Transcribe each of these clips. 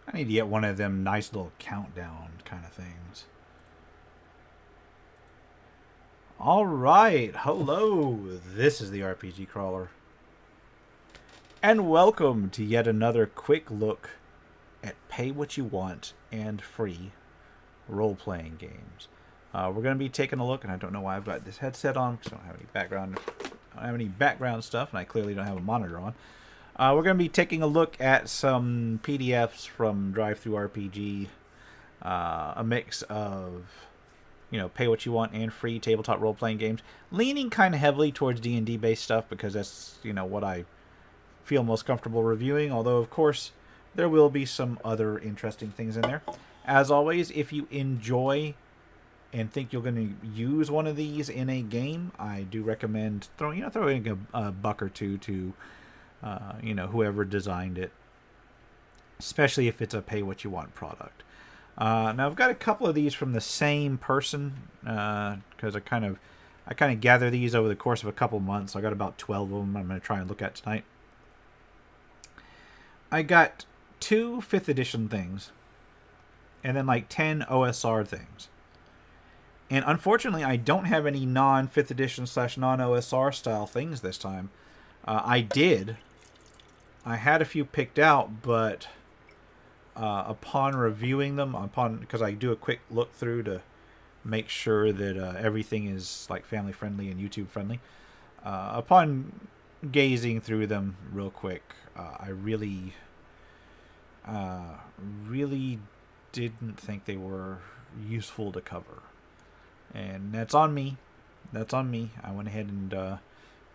I need to get one of them nice little countdown kind of things. Alright, hello. This is the RPG Crawler. And welcome to yet another quick look at pay what you want and free role-playing games. We're going to be taking a look, and I don't know why I've got this headset on because I don't have any background stuff, and I clearly don't have a monitor on. We're going to be taking a look at some PDFs from Drive-Thru RPG, a mix of, pay what you want and free tabletop role-playing games, leaning kind of heavily towards D&D based stuff because that's, what I feel most comfortable reviewing, although, of course, there will be some other interesting things in there. As always, if you enjoy and think you're going to use one of these in a game, I do recommend throwing a buck or two to whoever designed it, especially if it's a pay what you want product. Now I've got a couple of these from the same person because I kind of gather these over the course of a couple months. I got about 12 of them I'm going to try and look at tonight. I got 2 5th edition things and then like 10 OSR things. And unfortunately, I don't have any non-5th edition / non-OSR style things this time. I had a few picked out, but upon reviewing them, because I do a quick look through to make sure that everything is like family friendly and YouTube friendly. Upon gazing through them real quick, I really didn't think they were useful to cover, and that's on me. I went ahead and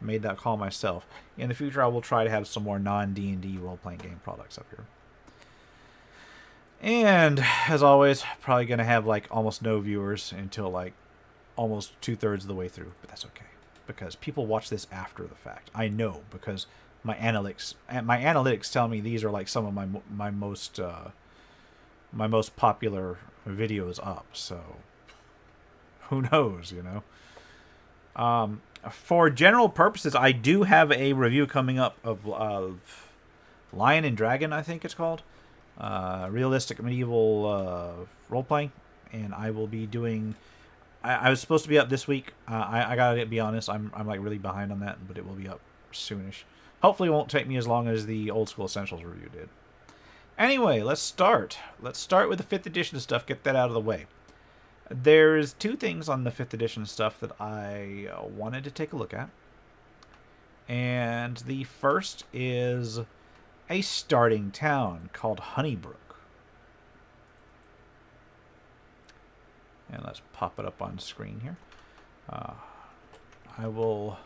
made that call myself. In the future, I will try to have some more non-D&D role-playing game products up here. And, as always, probably going to have, like, almost no viewers until, like, almost 2/3 of the way through. But that's okay, because people watch this after the fact. I know, because my analytics tell me these are, like, some of my most popular videos up. So, who knows, For general purposes, I do have a review coming up of Lion and Dragon, I think it's called. Realistic medieval role-playing. And I will be doing... I was supposed to be up this week. I gotta be honest, I'm like really behind on that, but it will be up soonish. Hopefully it won't take me as long as the Old School Essentials review did. Anyway, let's start. Let's start with the 5th edition stuff, get that out of the way. There's 2 things on the 5th edition stuff that I wanted to take a look at. And the first is a starting town called Honeybrook. And let's pop it up on screen here. I will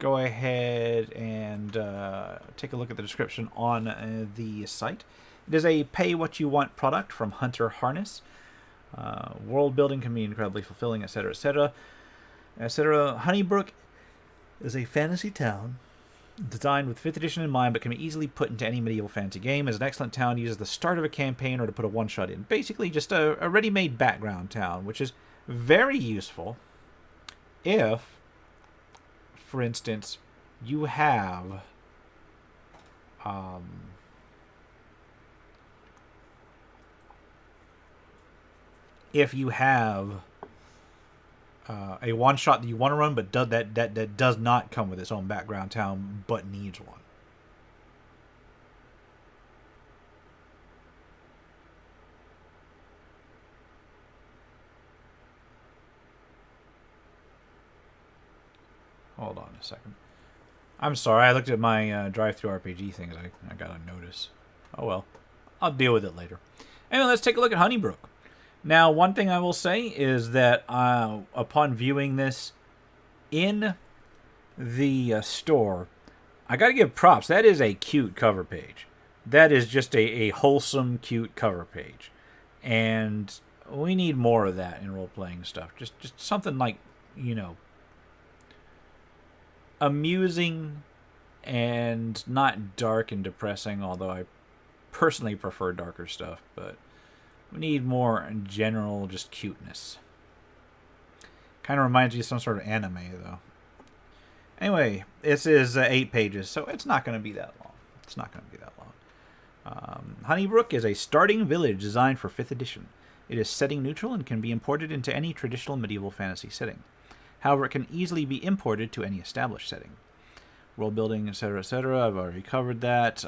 go ahead and take a look at the description on the site. It is a pay-what-you-want product from Hunter Harness. World building can be incredibly fulfilling, etc., etc., etc. Honeybrook is a fantasy town designed with 5th edition in mind, but can be easily put into any medieval fantasy game. It's an excellent town to use at the start of a campaign or to put a one-shot in. Basically, just a ready-made background town, which is very useful if, for instance, you have a one-shot that you want to run, but that does not come with its own background town, but needs one. Hold on a second. I'm sorry, I looked at my Drive-Thru RPG things. I got a notice. Oh well. I'll deal with it later. Anyway, let's take a look at Honeybrook. Now, one thing I will say is that upon viewing this in the store, I got to give props. That is a cute cover page. That is just a wholesome, cute cover page. And we need more of that in role-playing stuff. Just something like, amusing and not dark and depressing, although I personally prefer darker stuff, but we need more in general, just cuteness. Kind of reminds you of some sort of anime, though. Anyway, this is 8 pages, so it's not going to be that long. Honeybrook is a starting village designed for 5th edition. It is setting neutral and can be imported into any traditional medieval fantasy setting. However, it can easily be imported to any established setting. World building, etc., etc. I've already covered that.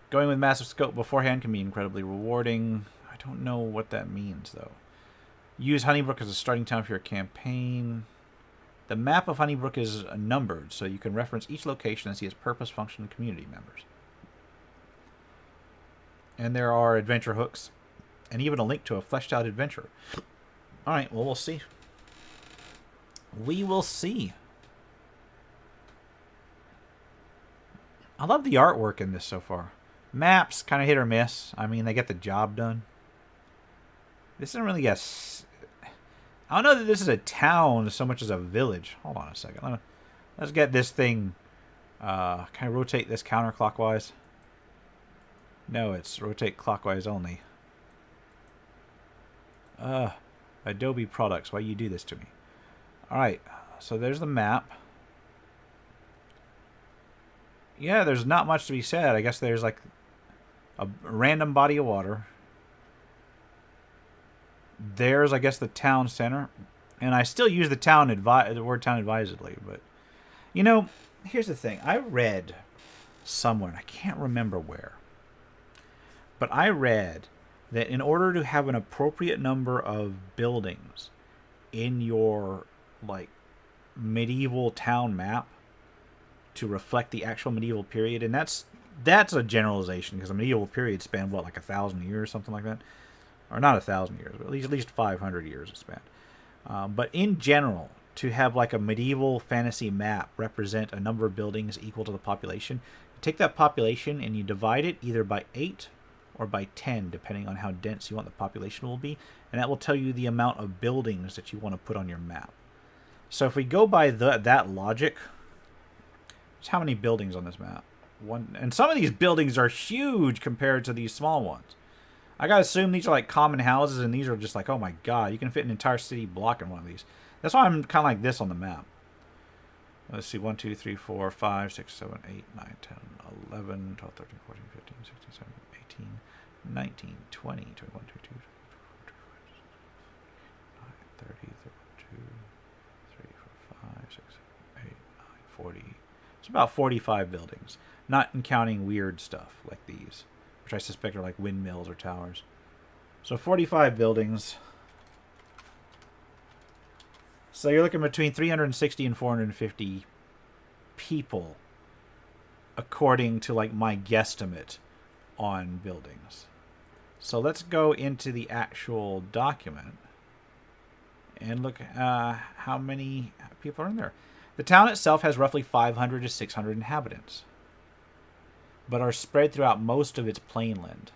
Going with massive scope beforehand can be incredibly rewarding. I don't know what that means, though. Use Honeybrook as a starting town for your campaign. The map of Honeybrook is numbered, so you can reference each location and see its purpose, function, and community members. And there are adventure hooks, and even a link to a fleshed-out adventure. Alright, well, we'll see. We will see. I love the artwork in this so far. Maps, kind of hit or miss. I mean, they get the job done. This isn't really a... I don't know that this is a town so much as a village. Hold on a second. Let's get this thing... can I rotate this counterclockwise? No, it's rotate clockwise only. Adobe products, why you do this to me? Alright, so there's the map. Yeah, there's not much to be said. I guess there's like a random body of water. There's, I guess, the town center. And I still use the word town advisedly, but you know, here's the thing. I read somewhere, and I can't remember where, but I read that in order to have an appropriate number of buildings in your like medieval town map to reflect the actual medieval period, and that's a generalization because the medieval period spanned what, like 1,000 years or something like that, or not 1,000 years, but at least 500 years it spanned. But in general, to have like a medieval fantasy map represent a number of buildings equal to the population, you take that population and you divide it either by 8 or by 10, depending on how dense you want the population will be, and that will tell you the amount of buildings that you want to put on your map. So if we go by that logic, how many buildings on this map? One, and some of these buildings are huge compared to these small ones. I gotta assume these are like common houses, and these are just like, oh my god, you can fit an entire city block in one of these. That's why I'm kind of like this on the map. Let's see, 1, 2, 3, 4, 5, 6, 7, 8, 9, 10, 11, 12, 13, 14, 15, 16, 17, 18, 19, 20, 21, 22, 23, 30, 32, 3, 4, 5, 6, 7, 8, 9, 40. It's about 45 buildings, not counting weird stuff like these, which I suspect are like windmills or towers. So 45 buildings. So you're looking between 360 and 450 people, according to like my guesstimate on buildings. So let's go into the actual document and look how many people are in there. The town itself has roughly 500 to 600 inhabitants, but are spread throughout most of its plainland.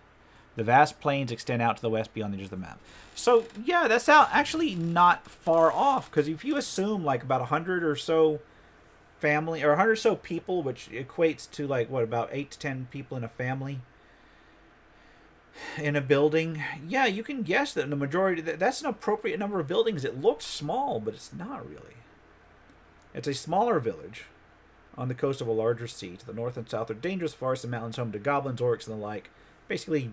The vast plains extend out to the west beyond the edge of the map. So, yeah, that's actually not far off, because if you assume like about 100 or so family, or 100 or so people, which equates to like, what, about 8 to 10 people in a family in a building, yeah, you can guess that the majority, that's an appropriate number of buildings. It looks small, but it's not really. It's a smaller village on the coast of a larger sea. To the north and south are dangerous forests and mountains home to goblins, orcs, and the like. Basically,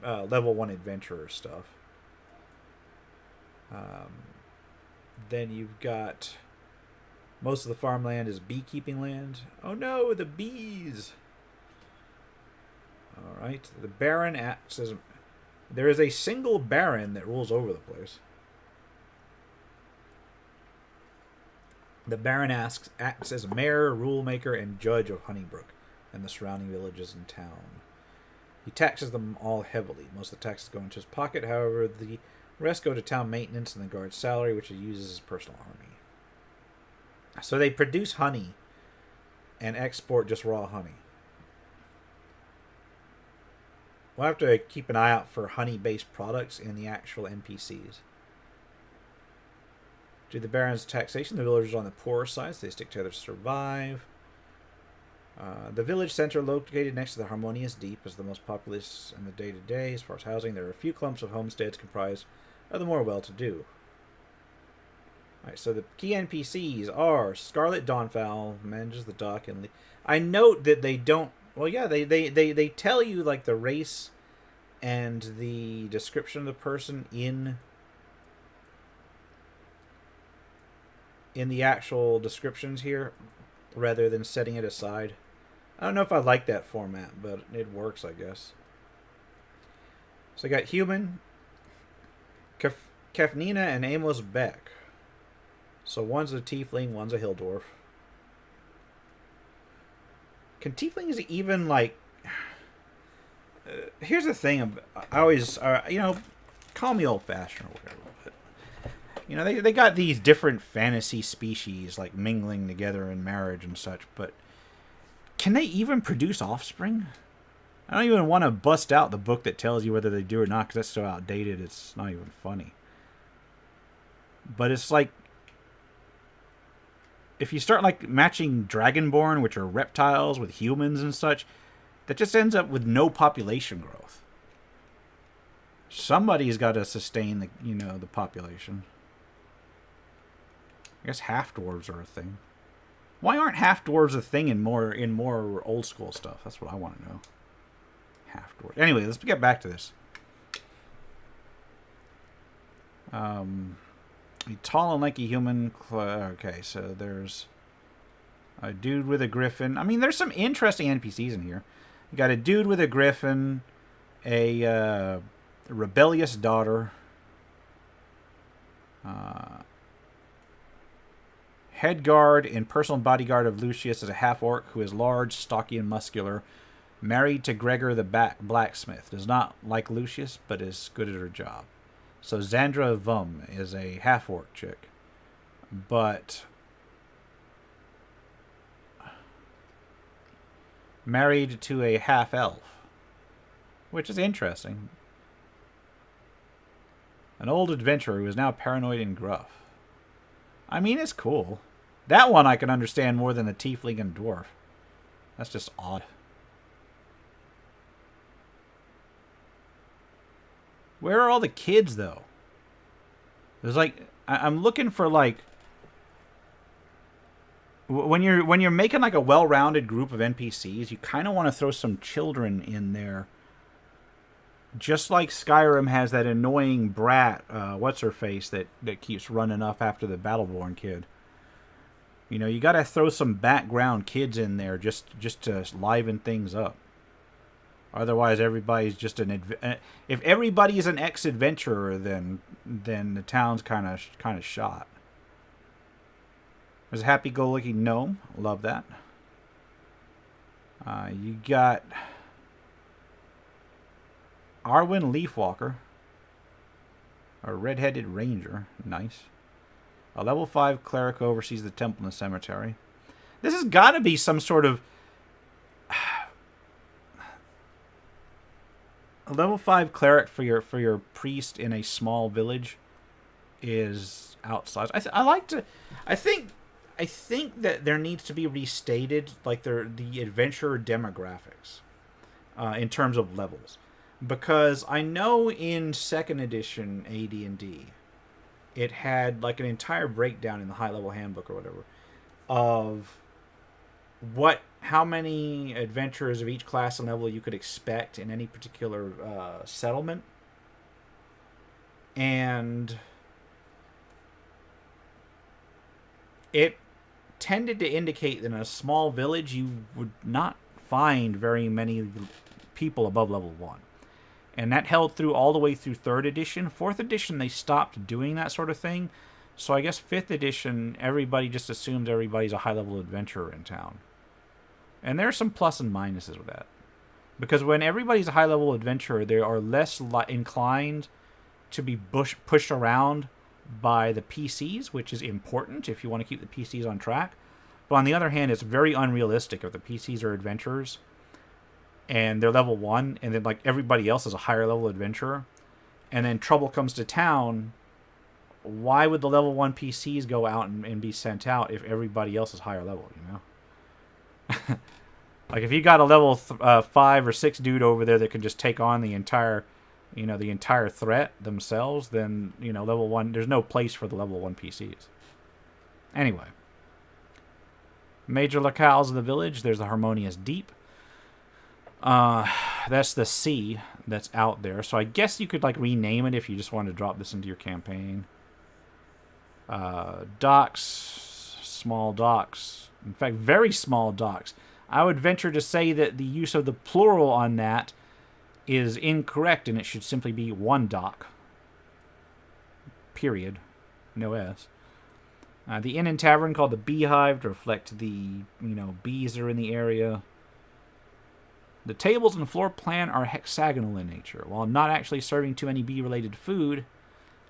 level 1 adventurer stuff. Then you've got most of the farmland is beekeeping land. Oh no, the bees! Alright, the Baron acts as... There is a single Baron that rules over the place. The Baron acts as mayor, rule maker, and judge of Honeybrook and the surrounding villages and town. He taxes them all heavily. Most of the taxes go into his pocket, however, the rest go to town maintenance and the guard's salary, which he uses as personal army. So they produce honey and export just raw honey. We'll have to keep an eye out for honey-based products in the actual NPCs. Due to the Baron's taxation, the villagers are on the poorer side, so they stick together to survive. The village center, located next to the Harmonious Deep, is the most populous in the day-to-day. As far as housing, there are a few clumps of homesteads comprised of the more well-to-do. Alright, so the key NPCs are Scarlet Dawnfowl, manages the dock, and I note that they don't Well, yeah, they tell you like the race and the description of the person in the actual descriptions here, rather than setting it aside. I don't know if I like that format, but it works, I guess. So I got human, Kefnina, and Amos Beck. So one's a tiefling, one's a hill dwarf. Can tieflings even, like... here's the thing. I always, call me old-fashioned or whatever, but... they got these different fantasy species, like, mingling together in marriage and such, but... can they even produce offspring? I don't even want to bust out the book that tells you whether they do or not, because that's so outdated, it's not even funny. But it's like... if you start, like, matching Dragonborn, which are reptiles, with humans and such, that just ends up with no population growth. Somebody's got to sustain the population. I guess half-dwarves are a thing. Why aren't half-dwarves a thing in more old-school stuff? That's what I want to know. Half-dwarves. Anyway, let's get back to this. A tall and lanky human... okay, so there's a dude with a griffin. I mean, there's some interesting NPCs in here. You got a dude with a griffin, a rebellious daughter, head guard and personal bodyguard of Lucius is a half-orc who is large, stocky, and muscular, married to Gregor the blacksmith. Does not like Lucius, but is good at her job. So Xandra Vum is a half-orc chick, but married to a half-elf, which is interesting. An old adventurer who is now paranoid and gruff. I mean, it's cool. That one I can understand more than the tiefling and dwarf. That's just odd. Where are all the kids, though? There's like... I'm looking for, like... when you're making, like, a well-rounded group of NPCs, you kind of want to throw some children in there. Just like Skyrim has that annoying brat, what's-her-face, that keeps running up after the Battleborn kid. You got to throw some background kids in there just to liven things up. Otherwise, everybody's just if everybody is an ex-adventurer, then the town's kind of shot. There's a happy-go-lucky gnome. Love that. You got Arwen Leafwalker, a red-headed ranger. Nice. A level 5 cleric who oversees the temple and the cemetery. This has got to be some sort of... a level 5 cleric for your priest in a small village is outsized. I think that there needs to be restated, like, the adventurer demographics in terms of levels, because I know in 2nd edition AD&D it had like an entire breakdown in the high level handbook or whatever of how many adventurers of each class and level you could expect in any particular settlement. And it tended to indicate that in a small village you would not find very many people above level 1. And that held through all the way through 3rd edition. 4th edition, they stopped doing that sort of thing. So I guess 5th edition, everybody just assumes everybody's a high-level adventurer in town. And there are some plus and minuses with that. Because when everybody's a high-level adventurer, they are less inclined to be pushed around by the PCs, which is important if you want to keep the PCs on track. But on the other hand, it's very unrealistic if the PCs are adventurers and they're level 1, and then like everybody else is a higher level adventurer, and then trouble comes to town. Why would the level 1 PCs go out and be sent out if everybody else is higher level, Like if you got a level 5 or 6 dude over there that can just take on the entire threat themselves, then, level 1, there's no place for the level 1 PCs. Anyway. Major locales of the village, there's the Harmonious Deep, That's the sea that's out there. So I guess you could like rename it if you just wanted to drop this into your campaign. Docks, small docks. In fact, very small docks. I would venture to say that the use of the plural on that is incorrect, and it should simply be one dock. Period. No S. The inn and tavern called the Beehive to reflect the bees that are in the area. The tables and floor plan are hexagonal in nature. While not actually serving too many bee-related food,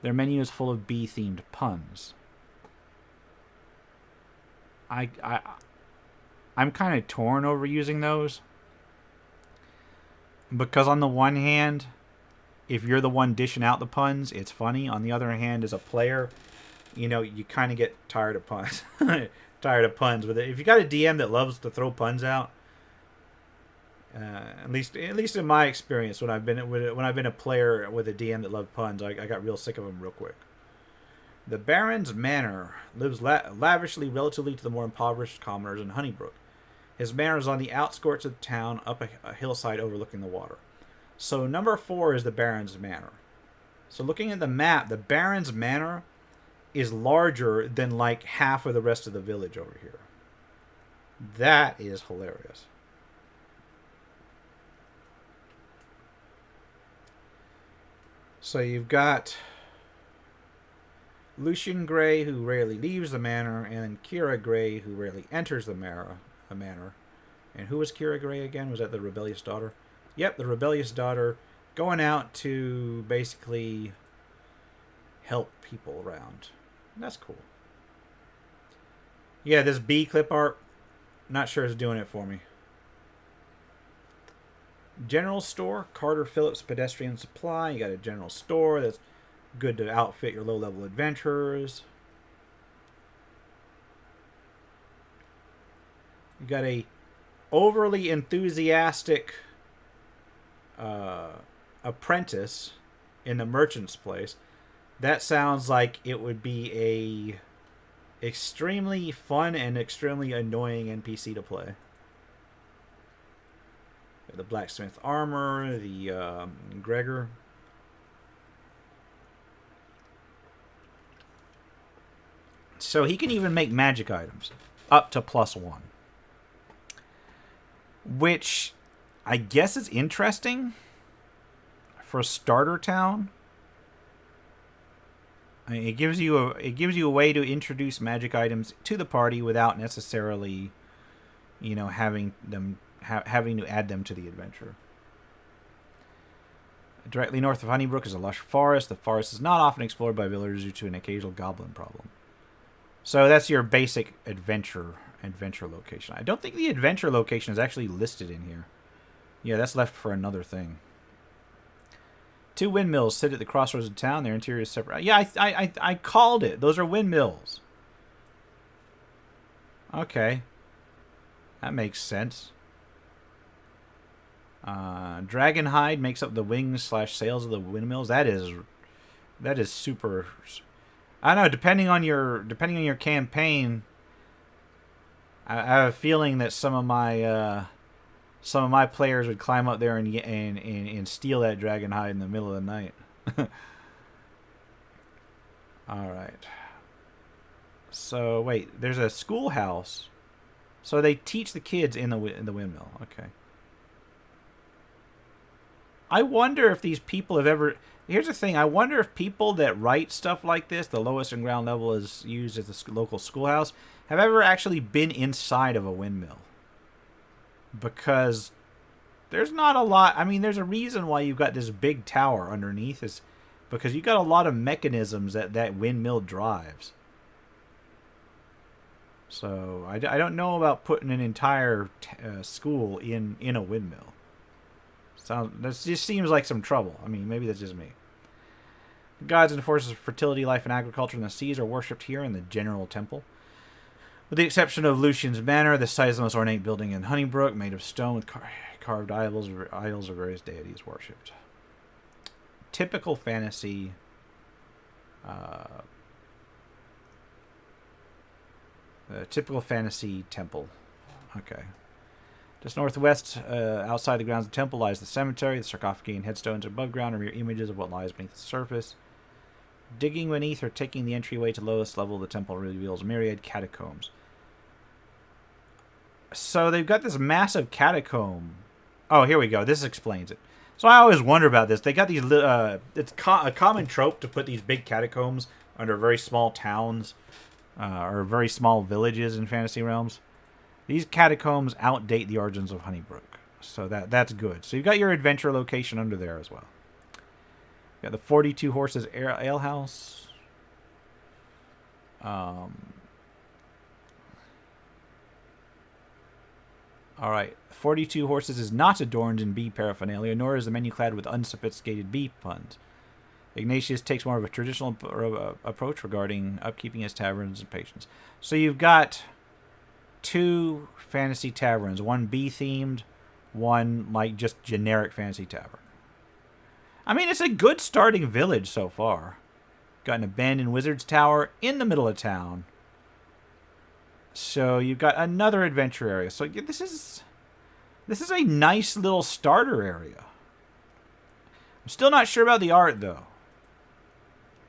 their menu is full of bee-themed puns. I'm kind of torn over using those. Because on the one hand, if you're the one dishing out the puns, it's funny. On the other hand, as a player, you kind of get tired of puns. Tired of puns with it. If you got a DM that loves to throw puns out, at least in my experience, when I've been a player with a DM that loved puns, I got real sick of them real quick. The Baron's Manor lives lavishly relatively to the more impoverished commoners in Honeybrook. His manor is on the outskirts of the town, up a hillside overlooking the water. So number 4 is the Baron's Manor. So looking at the map, the Baron's Manor is larger than like half of the rest of the village over here. That is hilarious. So you've got Lucian Gray, who rarely leaves the manor, and Kira Gray, who rarely enters the manor. And who was Kira Gray again? Was that the rebellious daughter? Yep, the rebellious daughter, going out to basically help people around. That's cool. Yeah, this bee clip art, not sure it's doing it for me. General store, Carter Phillips Pedestrian Supply. You got a general store that's good to outfit your low-level adventurers. You got a overly enthusiastic apprentice in the merchant's place. That sounds like it would be a extremely fun and extremely annoying NPC to play. The blacksmith armor, the Gregor. So he can even make magic items up to +1. Which I guess is interesting for a starter town. I mean, it gives you a way to introduce magic items to the party without necessarily, having to add them to the adventure. Directly north of Honeybrook is a lush forest. The forest is not often explored by villagers due to an occasional goblin problem. So that's your basic adventure location. I don't think the adventure location is actually listed in here. Yeah, that's left for another thing. 2 windmills sit at the crossroads of town. Their interior is separate. Yeah, I called it. Those are windmills. Okay. That makes sense. Dragonhide makes up the wings/sails of the windmills. That is super. I don't know. Depending on your campaign, I have a feeling that some of my players would climb up there and steal that dragonhide in the middle of the night. All right. So wait, there's a schoolhouse. So they teach the kids in the windmill. Okay. I wonder if these people have ever... Here's the thing. I wonder if people that write stuff like this, the lowest and ground level is used as the local schoolhouse, have ever actually been inside of a windmill. Because there's not a lot... I mean, there's a reason why you've got this big tower underneath. Is because you've got a lot of mechanisms that windmill drives. So I don't know about putting an entire school in a windmill. That just seems like some trouble. I mean, maybe that's just me. The gods and forces of fertility, life, and agriculture in the seas are worshipped here in the general temple. With the exception of Lucian's Manor, the site is the most ornate building in Honeybrook, made of stone with carved idols of various deities worshipped. Typical fantasy. Typical fantasy temple. Okay. Just northwest, outside the grounds of the temple, lies the cemetery. The sarcophagi and headstones above ground are mere images of what lies beneath the surface. Digging beneath or taking the entryway to the lowest level of the temple reveals myriad catacombs. So they've got this massive catacomb. Oh, here we go. This explains it. So I always wonder about this. They got these... it's a common trope to put these big catacombs under very small towns or very small villages in fantasy realms. These catacombs outdate the origins of Honeybrook. So that's good. So you've got your adventure location under there as well. You got the 42 Horses Alehouse. Alright. 42 Horses is not adorned in bee paraphernalia, nor is the menu clad with unsophisticated bee puns. Ignatius takes more of a traditional approach regarding upkeeping his taverns and patrons. So you've got 2 fantasy taverns, one bee-themed, one like just generic fantasy tavern. I mean, it's a good starting village so far. Got an abandoned wizard's tower in the middle of town. So you've got another adventure area. So this is a nice little starter area. I'm still not sure about the art, though.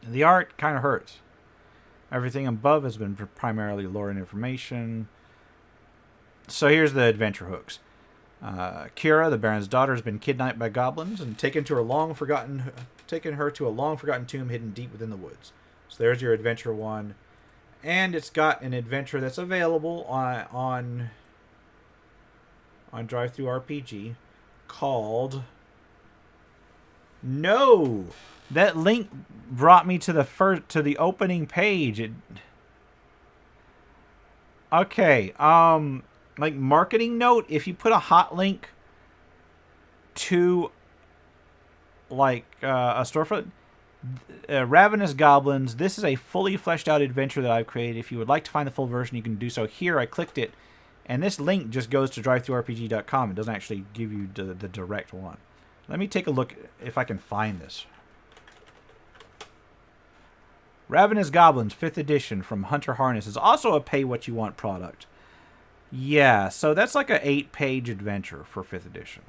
The art kind of hurts. Everything above has been primarily lore and information. So here's the adventure hooks. Kira, the Baron's daughter, has been kidnapped by goblins and taken her to a long forgotten tomb hidden deep within the woods. So there's your adventure one, and it's got an adventure that's available on DriveThruRPG called. No, that link brought me to the opening page. Okay, like marketing note, if you put a hot link to like a storefront, Ravenous Goblins, this is a fully fleshed out adventure that I've created. If you would like to find the full version, you can do so here. I clicked it, and this link just goes to drivethrurpg.com. It doesn't actually give you the direct one. Let me take a look if I can find this. Ravenous Goblins, 5th edition from Hunter Harness, is also a pay-what-you-want product. Yeah, so that's like an 8-page adventure for 5th edition.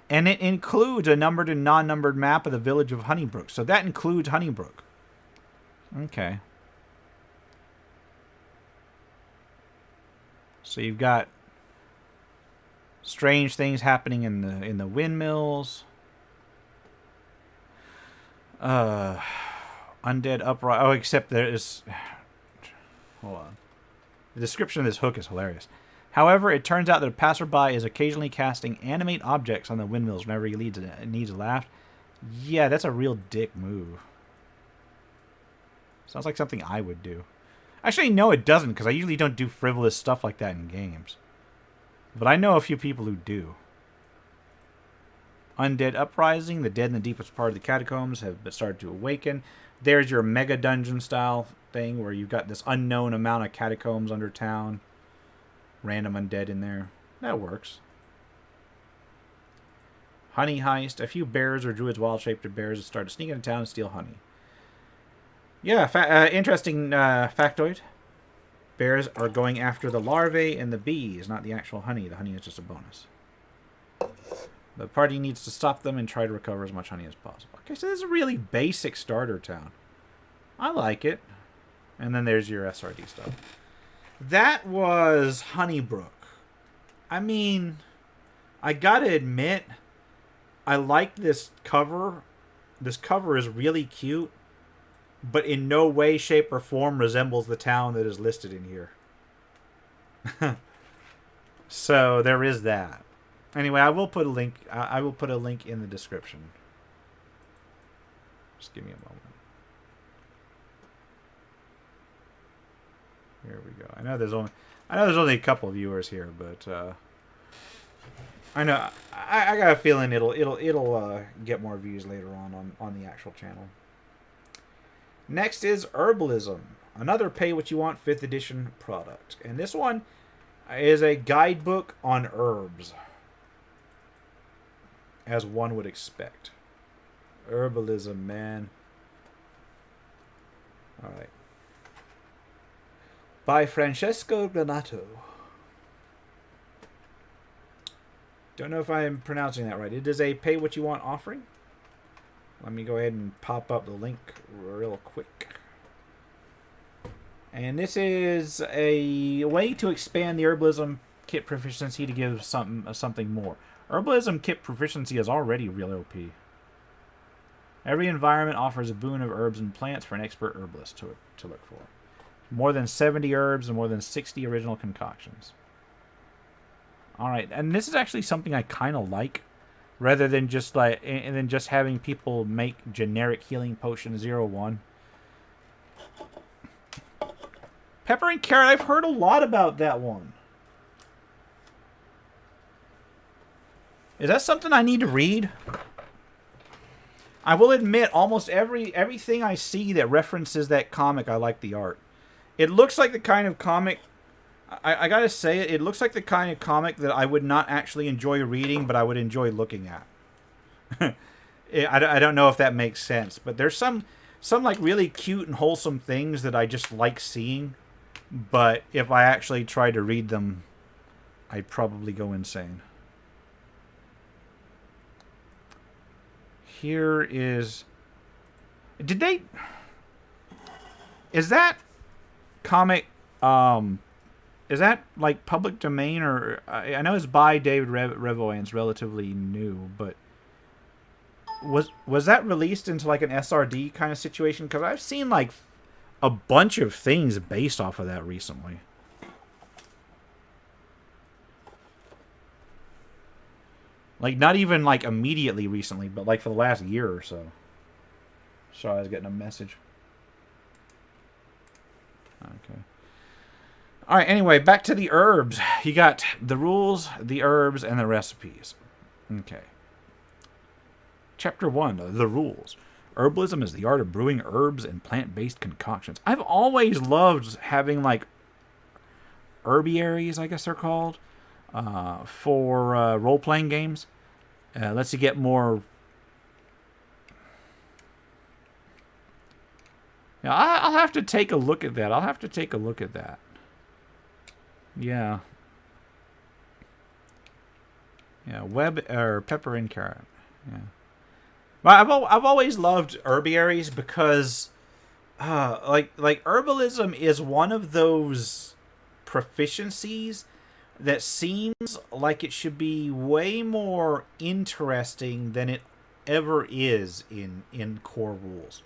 And it includes a numbered and non-numbered map of the village of Honeybrook. So that includes Honeybrook. Okay. So you've got strange things happening in the windmills. Undead upright. Oh, except there is. Hold on. The description of this hook is hilarious. However, it turns out that a passerby is occasionally casting animate objects on the windmills whenever he needs a laugh. Yeah, that's a real dick move. Sounds like something I would do. Actually, no, it doesn't, because I usually don't do frivolous stuff like that in games. But I know a few people who do. Undead Uprising. The dead in the deepest part of the catacombs have started to awaken. There's your mega dungeon style thing where you've got this unknown amount of catacombs under town. Random undead in there. That works. Honey Heist. A few bears or druids wild-shaped bears that start to sneak into town and steal honey. Yeah, interesting factoid. Bears are going after the larvae and the bees, not the actual honey. The honey is just a bonus. The party needs to stop them and try to recover as much honey as possible. Okay, so this is a really basic starter town. I like it. And then there's your SRD stuff. That was Honeybrook. I mean, I gotta admit, I like this cover. This cover is really cute, but in no way, shape, or form resembles the town that is listed in here. So there is that. Anyway, I will put a link. I will put a link in the description. Just give me a moment. Here we go. I know there's only a couple of viewers here, but I know I got a feeling it'll get more views later on the actual channel. Next is Herbalism, another pay what you want 5th edition product, and this one is a guidebook on herbs, as one would expect. Herbalism, man. All right. By Francesco Granato. Don't know if I'm pronouncing that right. It is a pay-what-you-want offering. Let me go ahead and pop up the link real quick. And this is a way to expand the herbalism kit proficiency to give something more. Herbalism kit proficiency is already real OP. Every environment offers a boon of herbs and plants for an expert herbalist to look for. More than 70 herbs and more than 60 original concoctions. Alright, and this is actually something I kind of like. Rather than just having people make generic healing potion 01. Pepper and Carrot, I've heard a lot about that one. Is that something I need to read? I will admit, almost everything I see that references that comic, I like the art. It looks like the kind of comic... I gotta say it looks like the kind of comic that I would not actually enjoy reading, but I would enjoy looking at. I don't know if that makes sense, but there's some like really cute and wholesome things that I just like seeing, but if I actually try to read them, I'd probably go insane. Here is... Is that comic... Is that like public domain, or I know it's by David Revoy and it's relatively new, but was that released into like an SRD kind of situation? Because I've seen like a bunch of things based off of that recently. Like not even like immediately recently, but like for the last year or so. Sorry, I was getting a message. Okay. Alright, anyway, back to the herbs. You got the rules, the herbs, and the recipes. Okay. Chapter 1, the rules. Herbalism is the art of brewing herbs and plant-based concoctions. I've always loved having, like, herbiaries, I guess they're called, for role-playing games. Lets you get more... Yeah, I'll have to take a look at that. Yeah. Yeah, Pepper and Carrot. Yeah. Well, I've always loved herbiaries because like herbalism is one of those proficiencies that seems like it should be way more interesting than it ever is in core rules.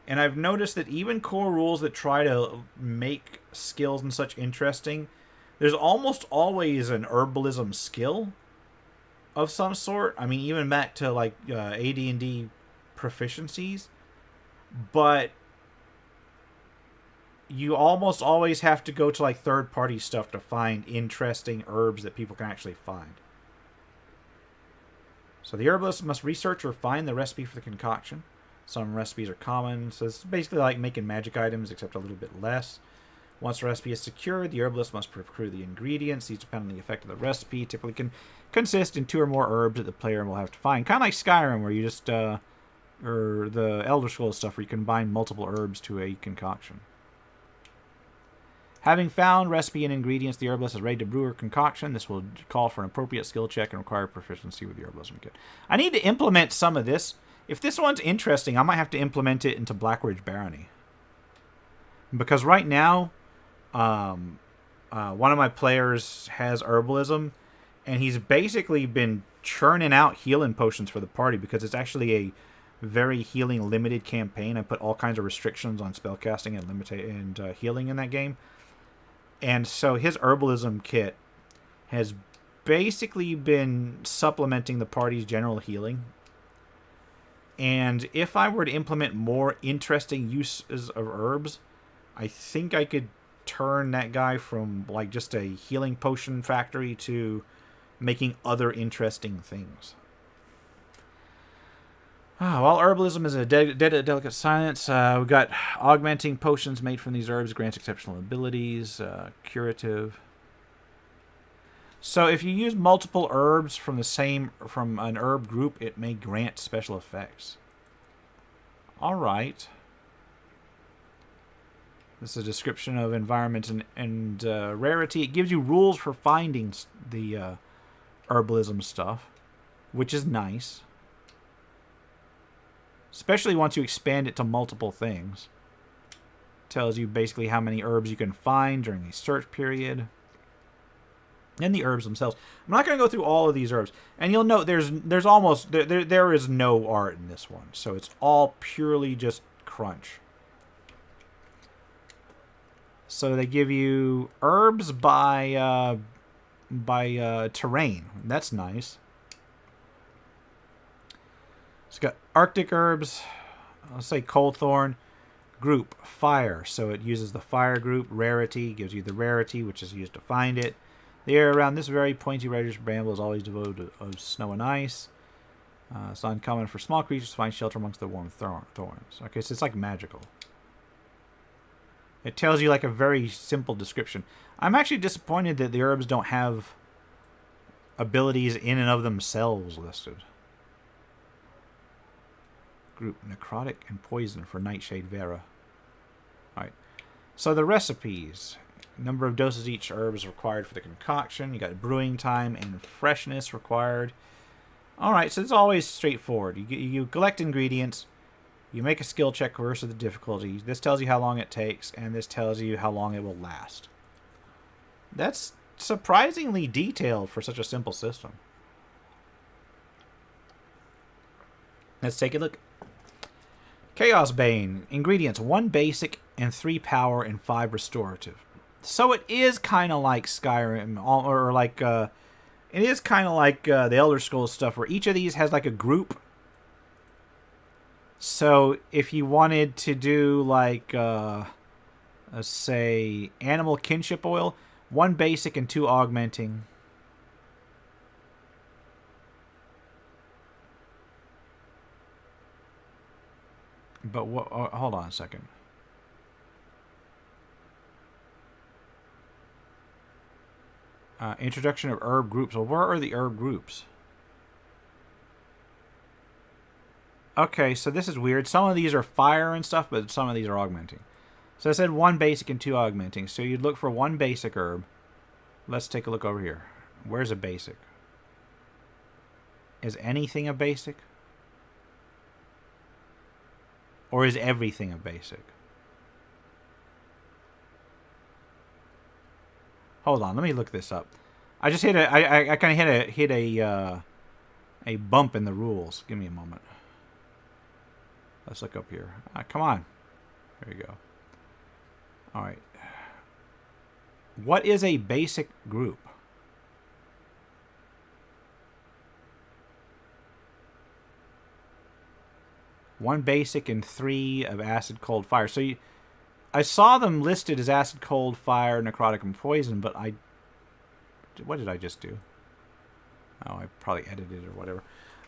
And I've noticed that even core rules that try to make skills and such interesting, there's almost always an herbalism skill of some sort. I mean, even back to like AD&D proficiencies. But you almost always have to go to like third-party stuff to find interesting herbs that people can actually find. So the herbalist must research or find the recipe for the concoction. Some recipes are common, so it's basically like making magic items, except a little bit less. Once the recipe is secured, the herbalist must procure the ingredients. These depend on the effect of the recipe. Typically can consist in 2 or more herbs that the player will have to find. Kind of like Skyrim, where you just, or the Elder Scrolls stuff, where you combine multiple herbs to a concoction. Having found recipe and ingredients, the herbalist is ready to brew her concoction. This will call for an appropriate skill check and require proficiency with the herbalism kit. I need to implement some of this. If this one's interesting, I might have to implement it into Blackridge Barony. Because right now, one of my players has herbalism, and he's basically been churning out healing potions for the party because it's actually a very healing limited campaign. I put all kinds of restrictions on spellcasting and healing in that game. And so his herbalism kit has basically been supplementing the party's general healing. And if I were to implement more interesting uses of herbs, I think I could turn that guy from like just a healing potion factory to making other interesting things. While herbalism is a delicate science, we've got augmenting potions made from these herbs grants exceptional abilities, curative. So if you use multiple herbs from an herb group, it may grant special effects. All right. This is a description of environment and rarity. It gives you rules for finding the herbalism stuff, which is nice. Especially once you expand it to multiple things. Tells you basically how many herbs you can find during the search period. And the herbs themselves. I'm not going to go through all of these herbs. And you'll note there's almost... There is no art in this one. So it's all purely just crunch. So they give you herbs by terrain. That's nice. It's got Arctic herbs. Let's say cold thorn. Group, fire. So it uses the fire group. Rarity gives you the rarity, which is used to find it. The area around this very pointy reddish bramble is always devoid of snow and ice. It's uncommon for small creatures to find shelter amongst the warm thorns. Okay, so it's like magical. It tells you like a very simple description. I'm actually disappointed that the herbs don't have abilities in and of themselves listed. Group, necrotic and poison for Nightshade Vera. Alright. So the recipes. Number of doses each herb is required for the concoction. You got brewing time and freshness required. Alright, so it's always straightforward. You collect ingredients. You make a skill check versus the difficulty. This tells you how long it takes, and this tells you how long it will last. That's surprisingly detailed for such a simple system. Let's take a look. Chaos Bane. Ingredients: 1 basic and 3 power and 5 restorative. So it is kind of like Skyrim, or like, it is kind of like the Elder Scrolls stuff, where each of these has like a group. So if you wanted to do like, let's say, animal kinship oil, 1 basic and 2 augmenting. But what? Oh, hold on a second. Introduction of herb groups. Well, where are the herb groups? Okay, so this is weird. Some of these are fire and stuff, but some of these are augmenting. So I said 1 basic and 2 augmenting. So you'd look for 1 basic herb. Let's take a look over here. Where's a basic? Is anything a basic? Or is everything a basic? Hold on, let me look this up. I just hit I kind of hit a bump in the rules. Give me a moment. Let's look up here. Come on. There you go. All right. What is a basic group? One basic and 3 of acid, cold, fire. So I saw them listed as acid, cold, fire, necrotic, and poison, but what did I just do? Oh, I probably edited it or whatever.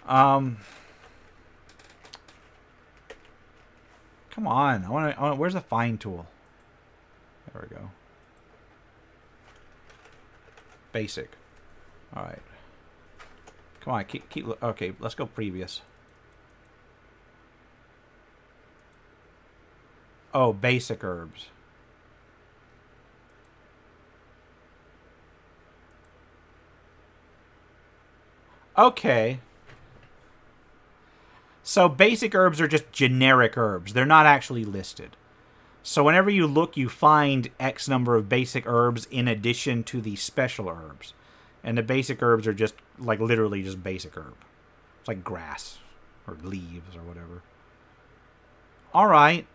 Come on. I want. Where's the find tool? There we go. Basic. All right. Come on. Keep. Okay. Let's go previous. Oh, basic herbs. Okay. So basic herbs are just generic herbs. They're not actually listed. So whenever you look, you find X number of basic herbs in addition to the special herbs. And the basic herbs are just, like, literally just basic herb. It's like grass or leaves or whatever. All right.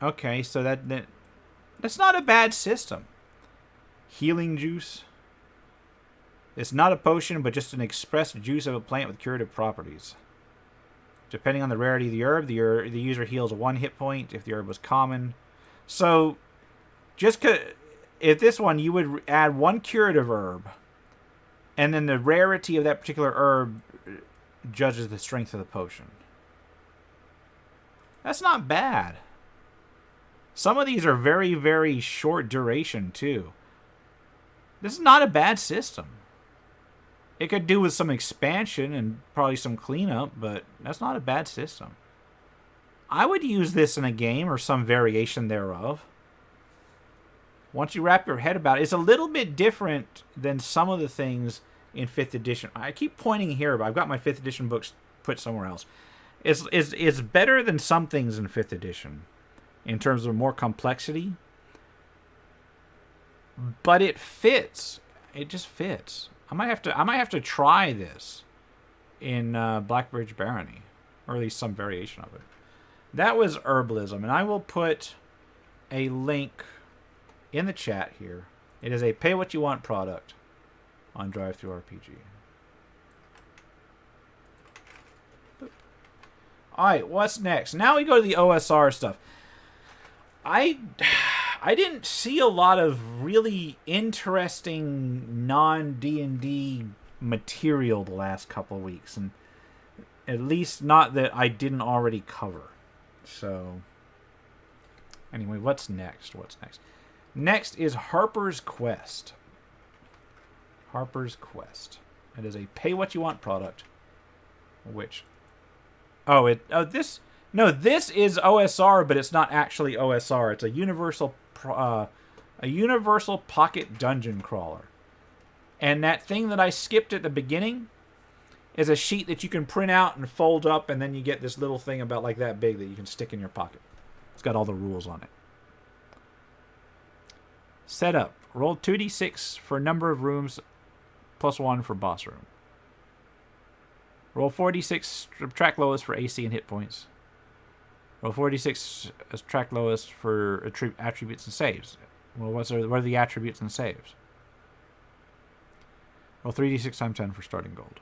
Okay, so that's not a bad system. Healing juice. It's not a potion, but just an expressed juice of a plant with curative properties. Depending on the rarity of the herb, the user heals 1 hit point if the herb was common. So, if this one, you would add 1 curative herb, and then the rarity of that particular herb judges the strength of the potion. That's not bad. Some of these are very, very short duration, too. This is not a bad system. It could do with some expansion and probably some cleanup, but that's not a bad system. I would use this in a game or some variation thereof. Once you wrap your head about it, it's a little bit different than some of the things in 5th edition. I keep pointing here, but I've got my 5th edition books put somewhere else. It's better than some things in 5th edition in terms of more complexity. But it fits. It just fits. I might have to try this in Blackbridge Barony, or at least some variation of it. That was Herbalism, and I will put a link in the chat here. It is a pay what you want product on DriveThruRPG. Alright, what's next? Now we go to the OSR stuff. I didn't see a lot of really interesting non-D&D material the last couple of weeks, and at least not that I didn't already cover. So, anyway, what's next? Next is Harper's Quest. Harper's Quest. It is a pay-what-you-want product, which... this is OSR, but it's not actually OSR. It's a universal pocket dungeon crawler. And that thing that I skipped at the beginning is a sheet that you can print out and fold up, and then you get this little thing about like that big that you can stick in your pocket. It's got all the rules on it. Setup. Roll 2d6 for number of rooms, +1 for boss room. Roll 4d6, subtract lowest for AC and hit points. Roll 4d6, subtract lowest for attributes and saves. Well, what are the attributes and saves? Roll 3d6 times 10 for starting gold.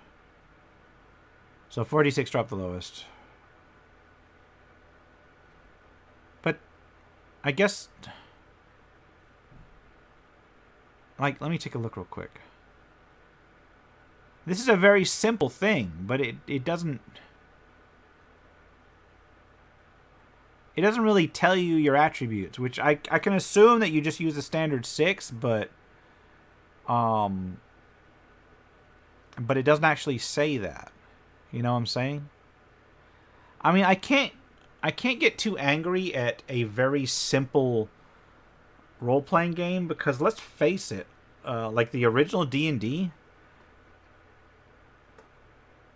So 4d6 drop the lowest. But I guess... let me take a look real quick. This is a very simple thing, but it doesn't... It doesn't really tell you your attributes, which I can assume that you just use the standard 6, but it doesn't actually say that. You know what I'm saying? I mean, I can't get too angry at a very simple role-playing game, because let's face it, like the original D&D,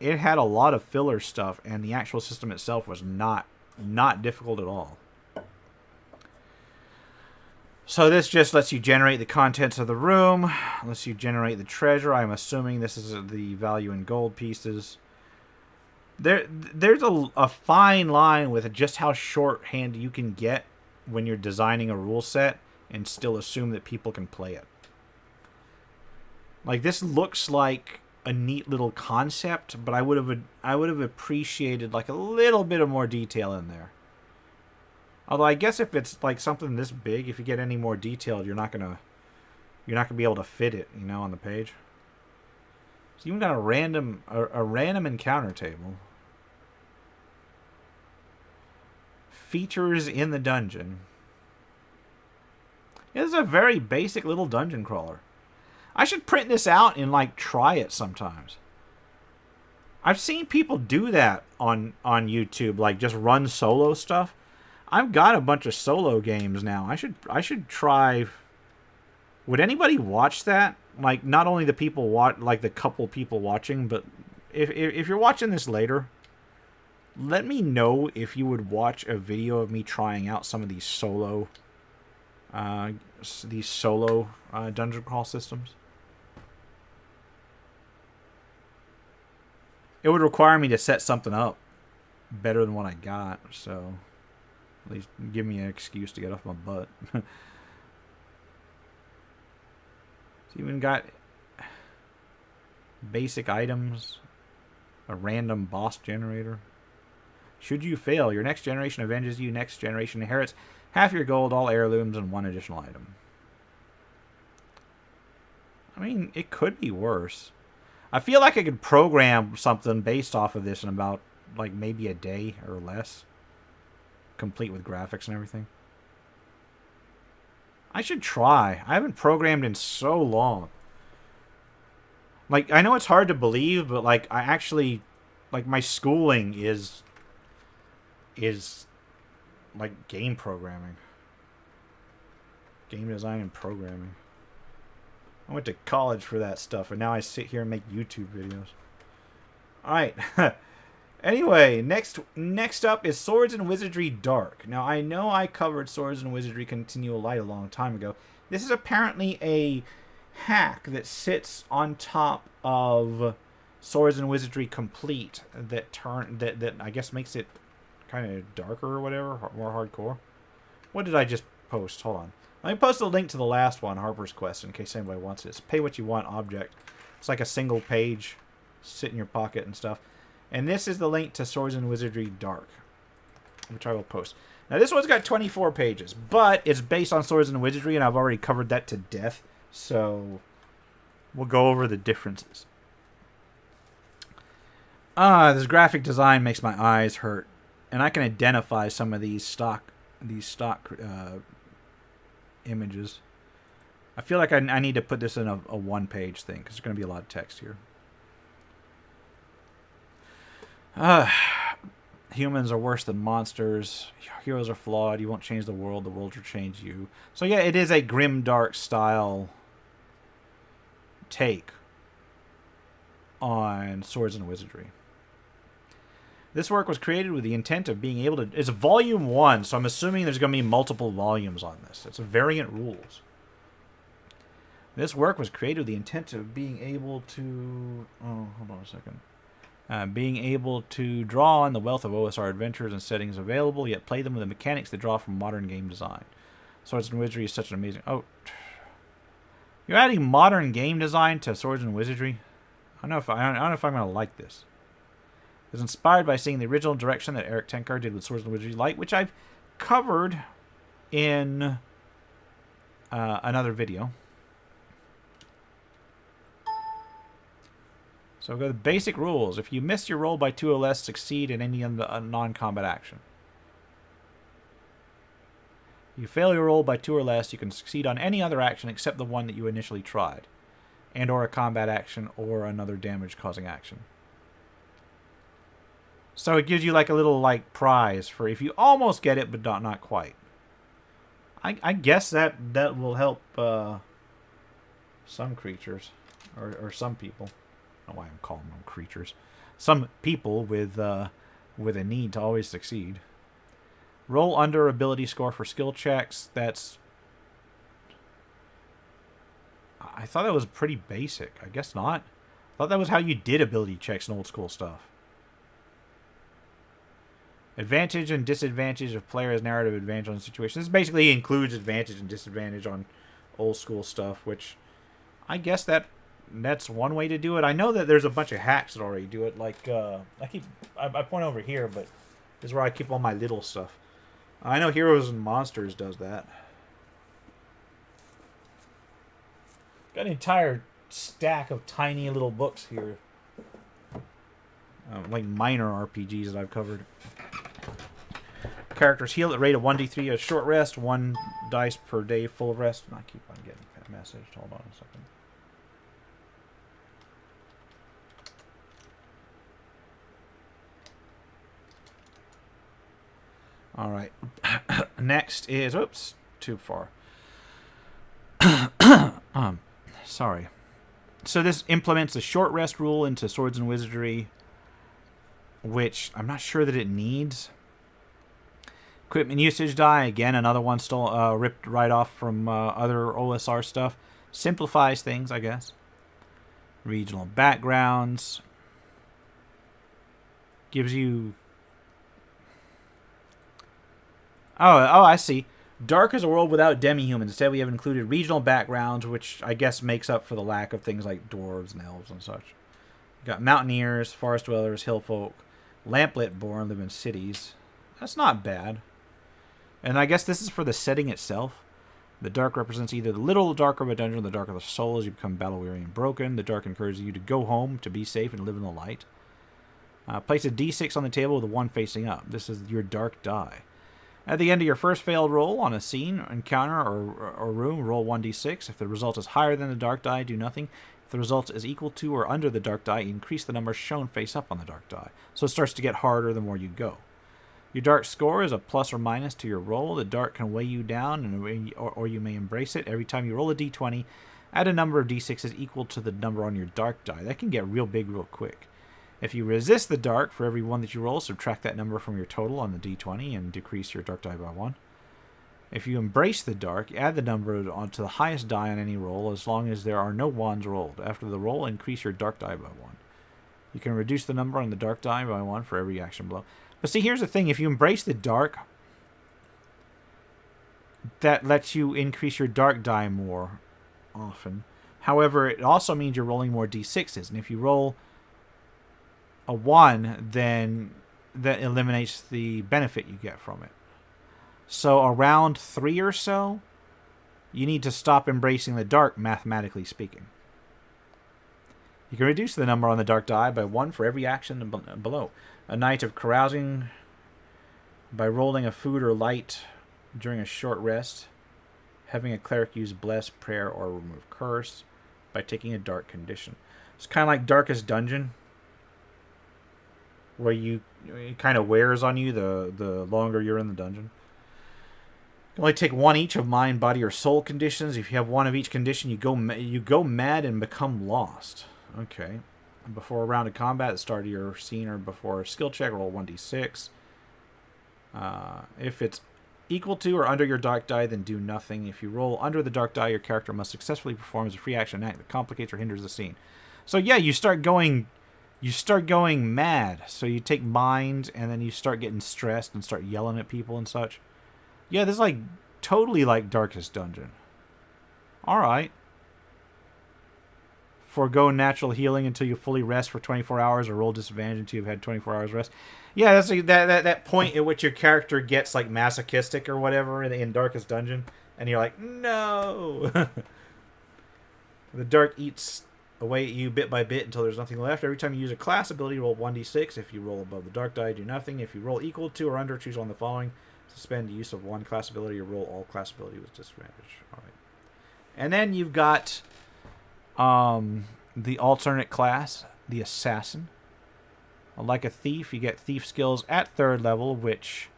it had a lot of filler stuff, and the actual system itself was not difficult at all. So this just lets you generate the contents of the room, lets you generate the treasure. I'm assuming this is the value in gold pieces. There's a fine line with just how shorthand you can get when you're designing a rule set and still assume that people can play it. Like, this looks like a neat little concept, but I would have appreciated like a little bit of more detail in there. Although I guess if it's like something this big, if you get any more detailed, you're not gonna be able to fit it, you know, on the page. So you even got a random encounter table. Features in the dungeon. This is a very basic little dungeon crawler. I should print this out and like try it sometimes. I've seen people do that on YouTube, like just run solo stuff. I've got a bunch of solo games now. I should try. Would anybody watch that? Like, not only the people like the couple people watching, but if you're watching this later, let me know if you would watch a video of me trying out some of these solo dungeon crawl systems. It would require me to set something up better than what I got, so at least give me an excuse to get off my butt. It's even got basic items, a random boss generator. Should you fail, your next generation avenges you. Next generation inherits half your gold, all heirlooms, and one additional item. I mean, it could be worse. I feel like I could program something based off of this in about, like, maybe a day or less. Complete with graphics and everything. I should try. I haven't programmed in so long. Like, I know it's hard to believe, but, like, I actually... Like, my schooling is like, game programming. Game design and programming. I went to college for that stuff, and now I sit here and make YouTube videos. Alright. Anyway, next up is Swords and Wizardry Dark. Now, I know I covered Swords and Wizardry Continual Light a long time ago. This is apparently a hack that sits on top of Swords and Wizardry Complete that I guess makes it kind of darker or whatever, more hardcore. What did I just post? Hold on. Let me post a link to the last one, Harper's Quest, in case anybody wants it. It's Pay What You Want object. It's like a single page, sit in your pocket and stuff. And this is the link to Swords and Wizardry Dark, which I will post. Now, this one's got 24 pages, but it's based on Swords and Wizardry, and I've already covered that to death, so we'll go over the differences. This graphic design makes my eyes hurt, and I can identify some of these stock images. I feel like I need to put this in a one-page thing, because there's going to be a lot of text here. Humans are worse than monsters. Heroes are flawed. You won't change the world will change you. So yeah, it is a grim, dark style take on Swords and Wizardry. This work was created with the intent of being able to... It's volume 1, so I'm assuming there's going to be multiple volumes on this. It's a variant rules. This work was created with the intent of being able to... Oh, hold on a second. Being able to draw on the wealth of OSR adventures and settings available, yet play them with the mechanics that draw from modern game design. Swords and Wizardry is such an amazing... Oh. You're adding modern game design to Swords and Wizardry? I don't know if I'm going to like this. It was inspired by seeing the original direction that Eric Tenkar did with Swords and Wizardry Light, which I've covered in another video. So we've got the basic rules. If you miss your roll by 2 or less, succeed in any non-combat action. If you fail your roll by 2 or less, you can succeed on any other action except the one that you initially tried, and or a combat action or another damage-causing action. So it gives you like a little like prize for if you almost get it, but not quite. I guess that will help some creatures or some people. I don't know why I'm calling them creatures. Some people with a need to always succeed. Roll under ability score for skill checks. That's... I thought that was pretty basic. I guess not. I thought that was how you did ability checks in old school stuff. Advantage and disadvantage of player's narrative advantage on situations. This basically includes advantage and disadvantage on old school stuff, which I guess that's one way to do it. I know that there's a bunch of hacks that already do it. Like, I point over here, but this is where I keep all my little stuff. I know Heroes and Monsters does that. Got an entire stack of tiny little books here. Like minor RPGs that I've covered. Characters heal at the rate of 1d3 a short rest, 1 dice per day full of rest. And I keep on getting that message. Hold on a second. All right. Next is... Oops. Too far. Sorry. So this implements the short rest rule into Swords and Wizardry, which I'm not sure that it needs. Equipment usage die. Again, another one ripped right off from other OSR stuff. Simplifies things, I guess. Regional backgrounds. Gives you... Oh, I see. Dark is a world without demi-humans. Instead, we have included regional backgrounds, which I guess makes up for the lack of things like dwarves and elves and such. You got mountaineers, forest dwellers, hill folk, lamplit born, live in cities. That's not bad. And I guess this is for the setting itself. The dark represents either the literal dark of a dungeon or the dark of the soul as you become battle-weary and broken. The dark encourages you to go home, to be safe, and live in the light. Place a d6 on the table with a 1 facing up. This is your dark die. At the end of your first failed roll on a scene, encounter, or room, roll 1d6. If the result is higher than the dark die, do nothing. If the result is equal to or under the dark die, increase the number shown face up on the dark die. So it starts to get harder the more you go. Your dark score is a plus or minus to your roll. The dark can weigh you down, or you may embrace it. Every time you roll a d20, Add a number of d6s equal to the number on your dark die. That can get real big real quick. If you resist the dark, for every 1 that you roll, subtract that number from your total on the d20 and decrease your dark die by 1. If you embrace the dark, add the number onto the highest die on any roll as long as there are no 1s rolled. After the roll, increase your dark die by 1. You can reduce the number on the dark die by 1 for every action below. But see, here's the thing. If you embrace the dark, that lets you increase your dark die more often. However, it also means you're rolling more d6s. And if you roll a 1, then that eliminates the benefit you get from it. So around 3 or so, you need to stop embracing the dark, mathematically speaking. You can reduce the number on the dark die by 1 for every action below. A night of carousing by rolling a food or light during a short rest. Having a cleric use bless, prayer, or remove curse by taking a dark condition. It's kind of like Darkest Dungeon, where it kind of wears on you the longer you're in the dungeon. You only take 1 each of mind, body, or soul conditions. If you have 1 of each condition, you go mad and become lost. Okay. Before a round of combat, at the start of your scene or before a skill check, roll 1d6. If it's equal to or under your dark die, then do nothing. If you roll under the dark die, your character must successfully perform as a free action act that complicates or hinders the scene. So yeah, you start going mad. So you take mind, and then you start getting stressed and start yelling at people and such. Yeah, this is like totally like Darkest Dungeon. All right. Forgo natural healing until you fully rest for 24 hours, or roll disadvantage until you've had 24 hours rest. Yeah, that's that point at which your character gets like masochistic or whatever in Darkest Dungeon, and you're like, no. The dark eats away at you bit by bit until there's nothing left. Every time you use a class ability, roll 1d6. If you roll above the dark die, do nothing. If you roll equal to or under, choose one of the following. Suspend use of 1 class ability, or roll all class ability with disadvantage. All right. And then you've got the alternate class, the Assassin. Like a thief, you get thief skills at 3rd level, which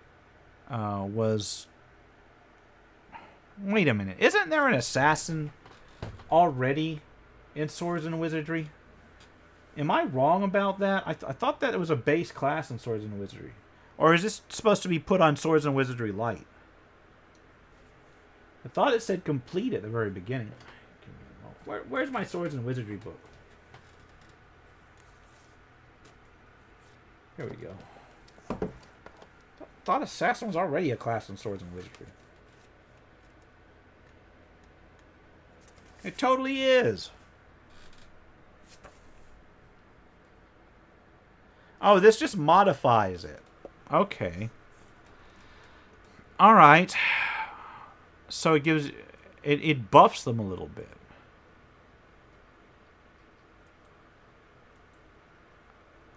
was... Wait a minute. Isn't there an Assassin already in Swords and Wizardry? Am I wrong about that? I thought that it was a base class in Swords and Wizardry. Or is this supposed to be put on Swords and Wizardry Light? I thought it said complete at the very beginning. Where's my Swords and Wizardry book? Here we go. Thought Assassin was already a class in Swords and Wizardry. It totally is. Oh, this just modifies it. Okay. All right. So it gives it buffs them a little bit.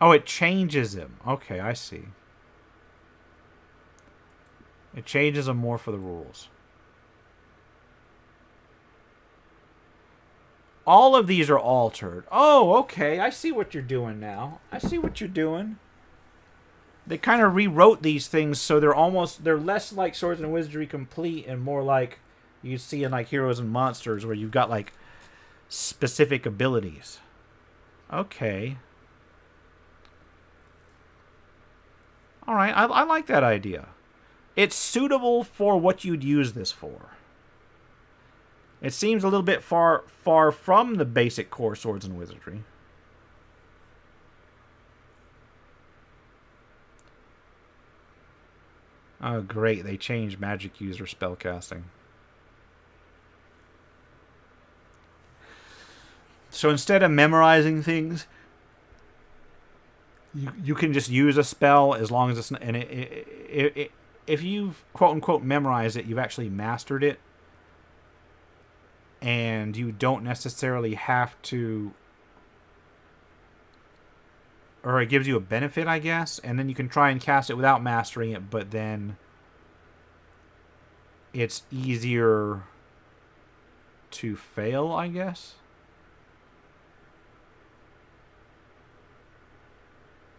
Oh, it changes him. Okay, I see. It changes him more for the rules. All of these are altered. Oh, okay. I see what you're doing now. I see what you're doing. They kind of rewrote these things so they're less like Swords and Wizardry Complete and more like you see in like Heroes and Monsters, where you've got like specific abilities. Okay. All right, I like that idea. It's suitable for what you'd use this for. It seems a little bit far from the basic core Swords and Wizardry. Oh, great. They changed magic user spellcasting. So instead of memorizing things, you can just use a spell as long as it's... And if you've, quote-unquote, memorized it, you've actually mastered it. And you don't necessarily have to... Or it gives you a benefit, I guess. And then you can try and cast it without mastering it, but then it's easier to fail, I guess.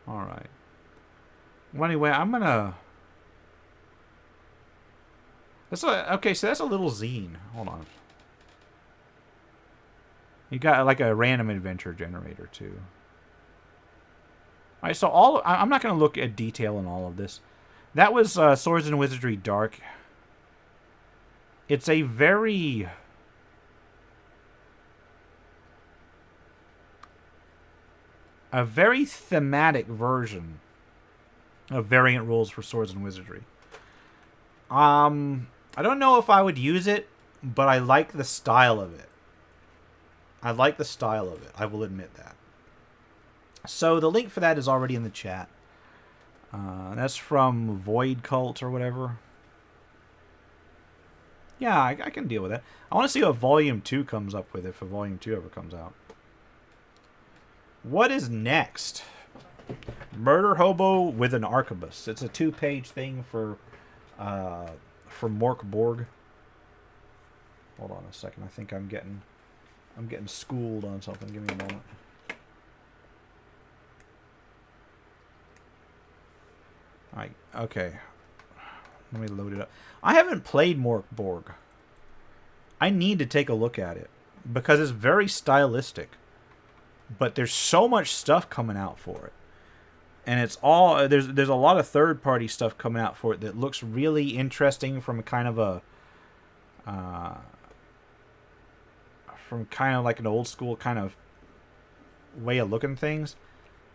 Alright. Well, anyway, I'm gonna... Okay, so that's a little zine. Hold on. You got like a random adventure generator too. All right, so I'm not going to look at detail in all of this. That was Swords and Wizardry Dark. It's a very thematic version of variant rules for Swords and Wizardry. I don't know if I would use it, but I like the style of it. I will admit that. So the link for that is already in the chat. That's from Void Cult or whatever. Yeah, I can deal with that. I want to see what Volume 2 comes up with, if a Volume 2 ever comes out. What is next? Murder Hobo with an Arquebus. It's a 2-page thing for Mork Borg. Hold on a second. I think I'm getting schooled on something. Give me a moment. Alright, okay. Let me load it up. I haven't played Mork Borg. I need to take a look at it because it's very stylistic. But there's so much stuff coming out for it. And it's all there's a lot of third-party stuff coming out for it that looks really interesting from a kind of a like an old school kind of way of looking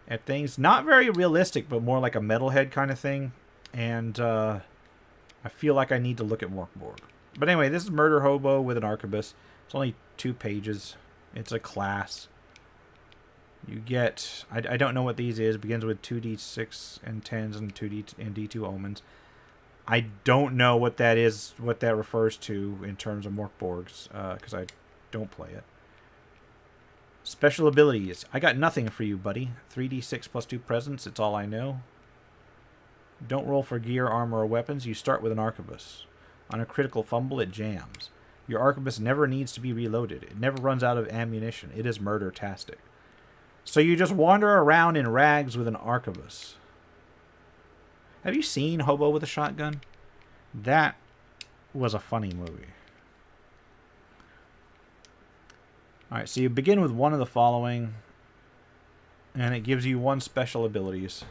at things. Not very realistic, but more like a metalhead kind of thing. And I feel like I need to look at Mork Borg. But anyway, this is Murder Hobo with an Arquebus. It's only 2 pages. It's a class. You get, I don't know what these is. It begins with 2d6 and 10s and 2d and d2 omens. I don't know what that is, what that refers to in terms of Mork Borgs, because I don't play it. Special abilities. I got nothing for you, buddy. 3d6 plus 2 presence. It's all I know. Don't roll for gear, armor, or weapons. You start with an Arquebus. On a critical fumble, it jams. Your Arquebus never needs to be reloaded. It never runs out of ammunition. It is murder-tastic. So you just wander around in rags with an Arquebus. Have you seen Hobo with a Shotgun? That was a funny movie. Alright, so you begin with one of the following. And it gives you 1 special abilities.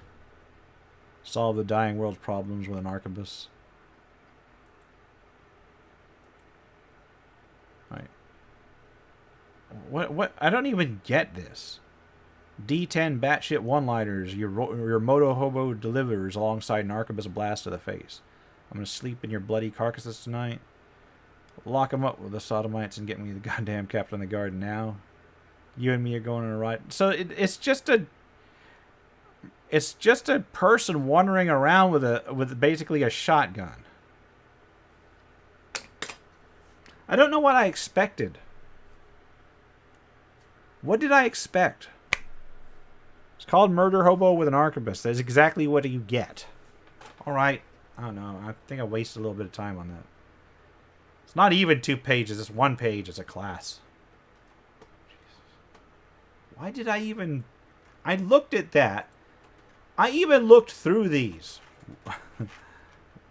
Solve the dying world's problems with an Arquebus. Alright. What? I don't even get this. D10 batshit one-liners. Your Moto Hobo delivers alongside an Arquebus blast to the face. I'm going to sleep in your bloody carcasses tonight. Lock 'em up with the sodomites and get me the goddamn captain of the guard now. You and me are going on a ride. So it's just a person wandering around with basically a shotgun. I don't know what I expected. What did I expect? It's called Murder Hobo with an Arquebus. That's exactly what you get. Alright. I don't know. I think I wasted a little bit of time on that. It's not even 2 pages. It's 1 page. It's a class. Jesus. Why did I even... I looked at that. I even looked through these.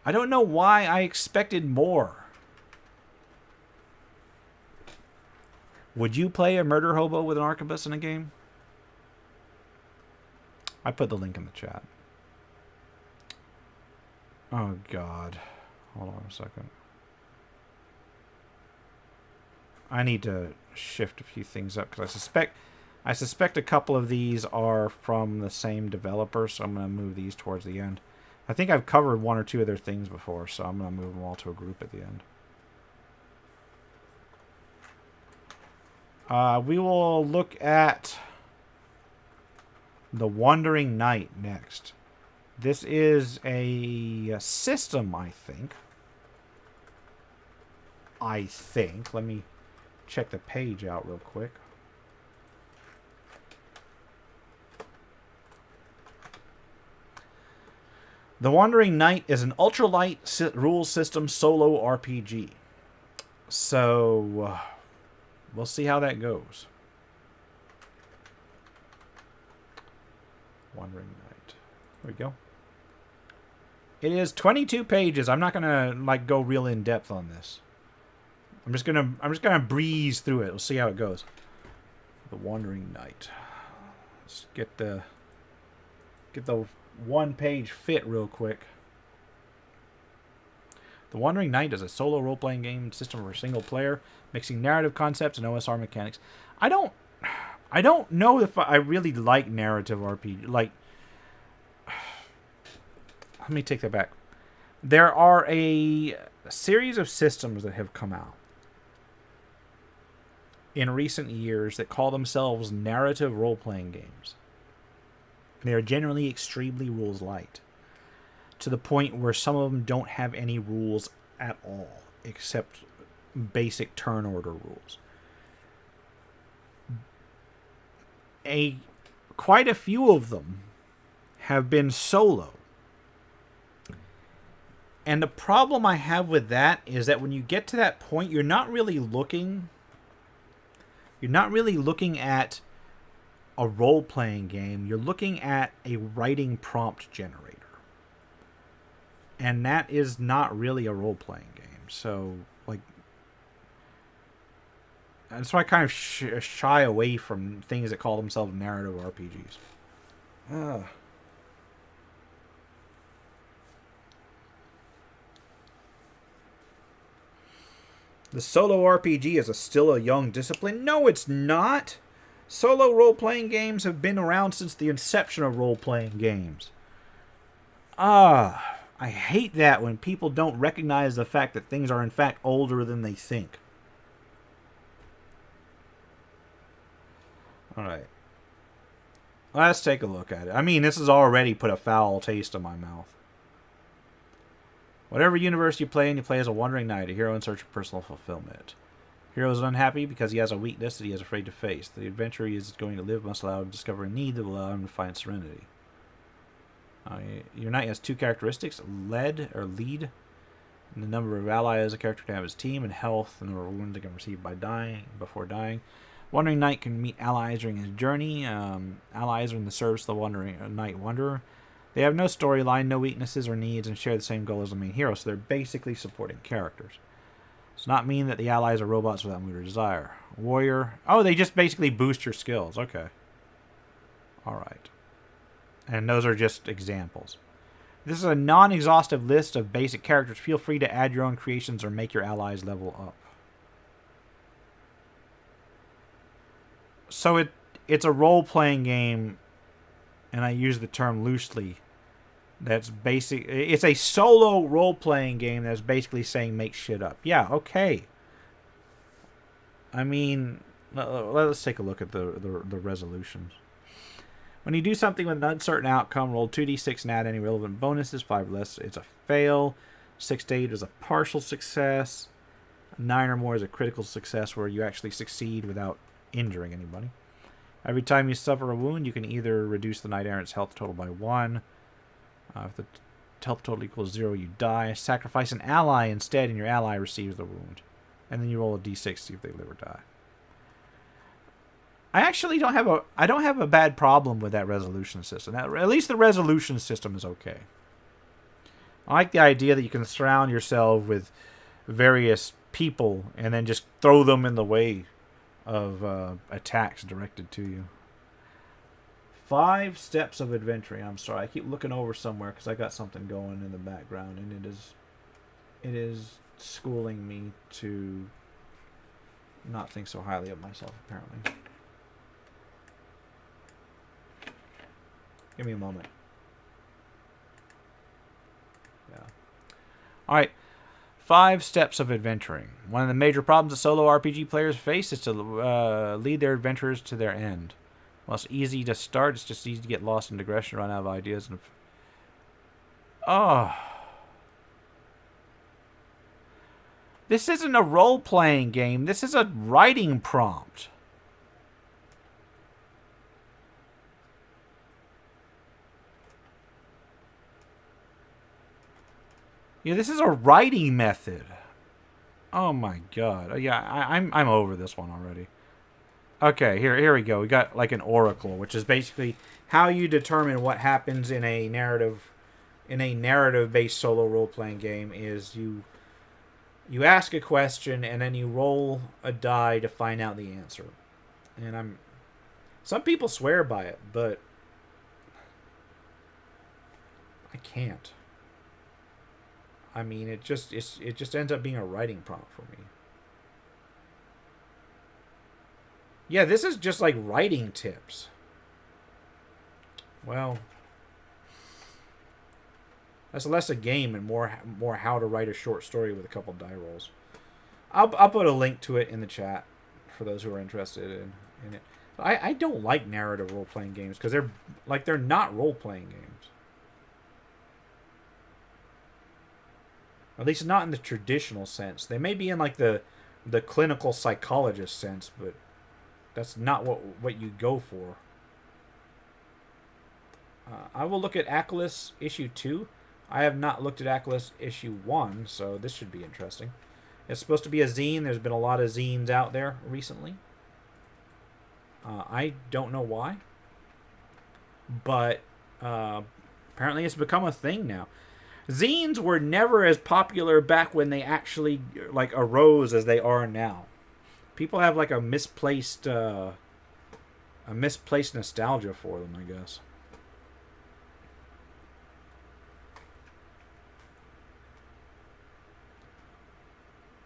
I don't know why I expected more. Would you play a Murder Hobo with an Arquebus in a game? I put the link in the chat. Oh, God. Hold on a second. I need to shift a few things up because I suspect a couple of these are from the same developer, so I'm going to move these towards the end. I think I've covered 1 or 2 of their things before, so I'm going to move them all to a group at the end. We will look at The Wandering Knight next. This is a system, I think. Let me check the page out real quick. The Wandering Knight is an ultralight rules system solo RPG. So, we'll see how that goes. Wandering Knight. There we go. It is 22 pages. I'm not gonna go real in depth on this. I'm just gonna breeze through it. We'll see how it goes. The Wandering Knight. Let's get the one-page fit real quick. The Wandering Knight is a solo role-playing game system for a single player, mixing narrative concepts and OSR mechanics. I don't know if I really like narrative RPG. Like, let me take that back. There are a series of systems that have come out in recent years that call themselves narrative role-playing games. They are generally extremely rules light, to the point where some of them don't have any rules at all, except basic turn order rules. Quite a few of them have been solo. And the problem I have with that is that when you get to that point, you're not really looking at a role-playing game. You're looking at a writing prompt generator. And that is not really a role-playing game. So, like, that's why I kind of shy away from things that call themselves narrative RPGs. The solo RPG is still a young discipline. No, it's not. Solo role-playing games have been around since the inception of role-playing games. I hate that when people don't recognize the fact that things are in fact older than they think. Alright. Let's take a look at it. I mean, this has already put a foul taste in my mouth. Whatever universe you play in, you play as a wandering knight, a hero in search of personal fulfillment. Hero is unhappy because he has a weakness that he is afraid to face. The adventure he is going to live must allow him to discover a need that will allow him to find serenity. Your knight has two characteristics: lead. And the number of allies a character can have his team, and health, the number of wounds they can receive before dying. Wandering Knight can meet allies during his journey. Allies are in the service of the Wandering Knight Wanderer. They have no storyline, no weaknesses or needs, and share the same goal as the main hero, so they're basically supporting characters. Does not mean that the allies are robots without mood or desire. Warrior. Oh, they just basically boost your skills. Okay. Alright. And those are just examples. This is a non-exhaustive list of basic characters. Feel free to add your own creations or make your allies level up. So it's a role-playing game, and I use the term loosely. That's basic. It's a solo role-playing game that's basically saying make shit up. Yeah, okay. I mean, let's take a look at the resolutions. When you do something with an uncertain outcome, roll 2d6 and add any relevant bonuses. 5 or less, it's a fail. 6 to 8 is a partial success. 9 or more is a critical success where you actually succeed without injuring anybody. Every time you suffer a wound, you can either reduce the Knight Errant's health total by 1. If the health total equals 0, you die. Sacrifice an ally instead, and your ally receives the wound. And then you roll a d6 to see if they live or die. I actually don't have a bad problem with that resolution system. At least the resolution system is okay. I like the idea that you can surround yourself with various people and then just throw them in the way of attacks directed to you. 5 steps of adventuring. I'm sorry, I keep looking over somewhere because I got something going in the background, and it is schooling me to not think so highly of myself, apparently. Give me a moment. Yeah. Alright. 5 steps of adventuring. One of the major problems that solo RPG players face is to lead their adventurers to their end. Well, it's easy to start. It's just easy to get lost in digression, run out of ideas. And this isn't a role-playing game. This is a writing prompt. Yeah, this is a writing method. Oh my god. Yeah, I'm over this one already. Okay, here we go. We got like an oracle, which is basically how you determine what happens in a narrative-based solo role-playing game. Is you ask a question and then you roll a die to find out the answer. And Some people swear by it, but I can't. I mean, it just ends up being a writing prompt for me. Yeah, this is just like writing tips. Well, that's less a game and more how to write a short story with a couple die rolls. I'll put a link to it in the chat for those who are interested in it. I don't like narrative role playing games because they're not role playing games. At least not in the traditional sense. They may be in like the clinical psychologist sense, but that's not what you go for. I will look at Ackless issue 2. I have not looked at Ackless issue 1, so this should be interesting. It's supposed to be a zine. There's been a lot of zines out there recently. I don't know why, but apparently it's become a thing now. Zines were never as popular back when they actually like arose as they are now. People have like a misplaced nostalgia for them, I guess.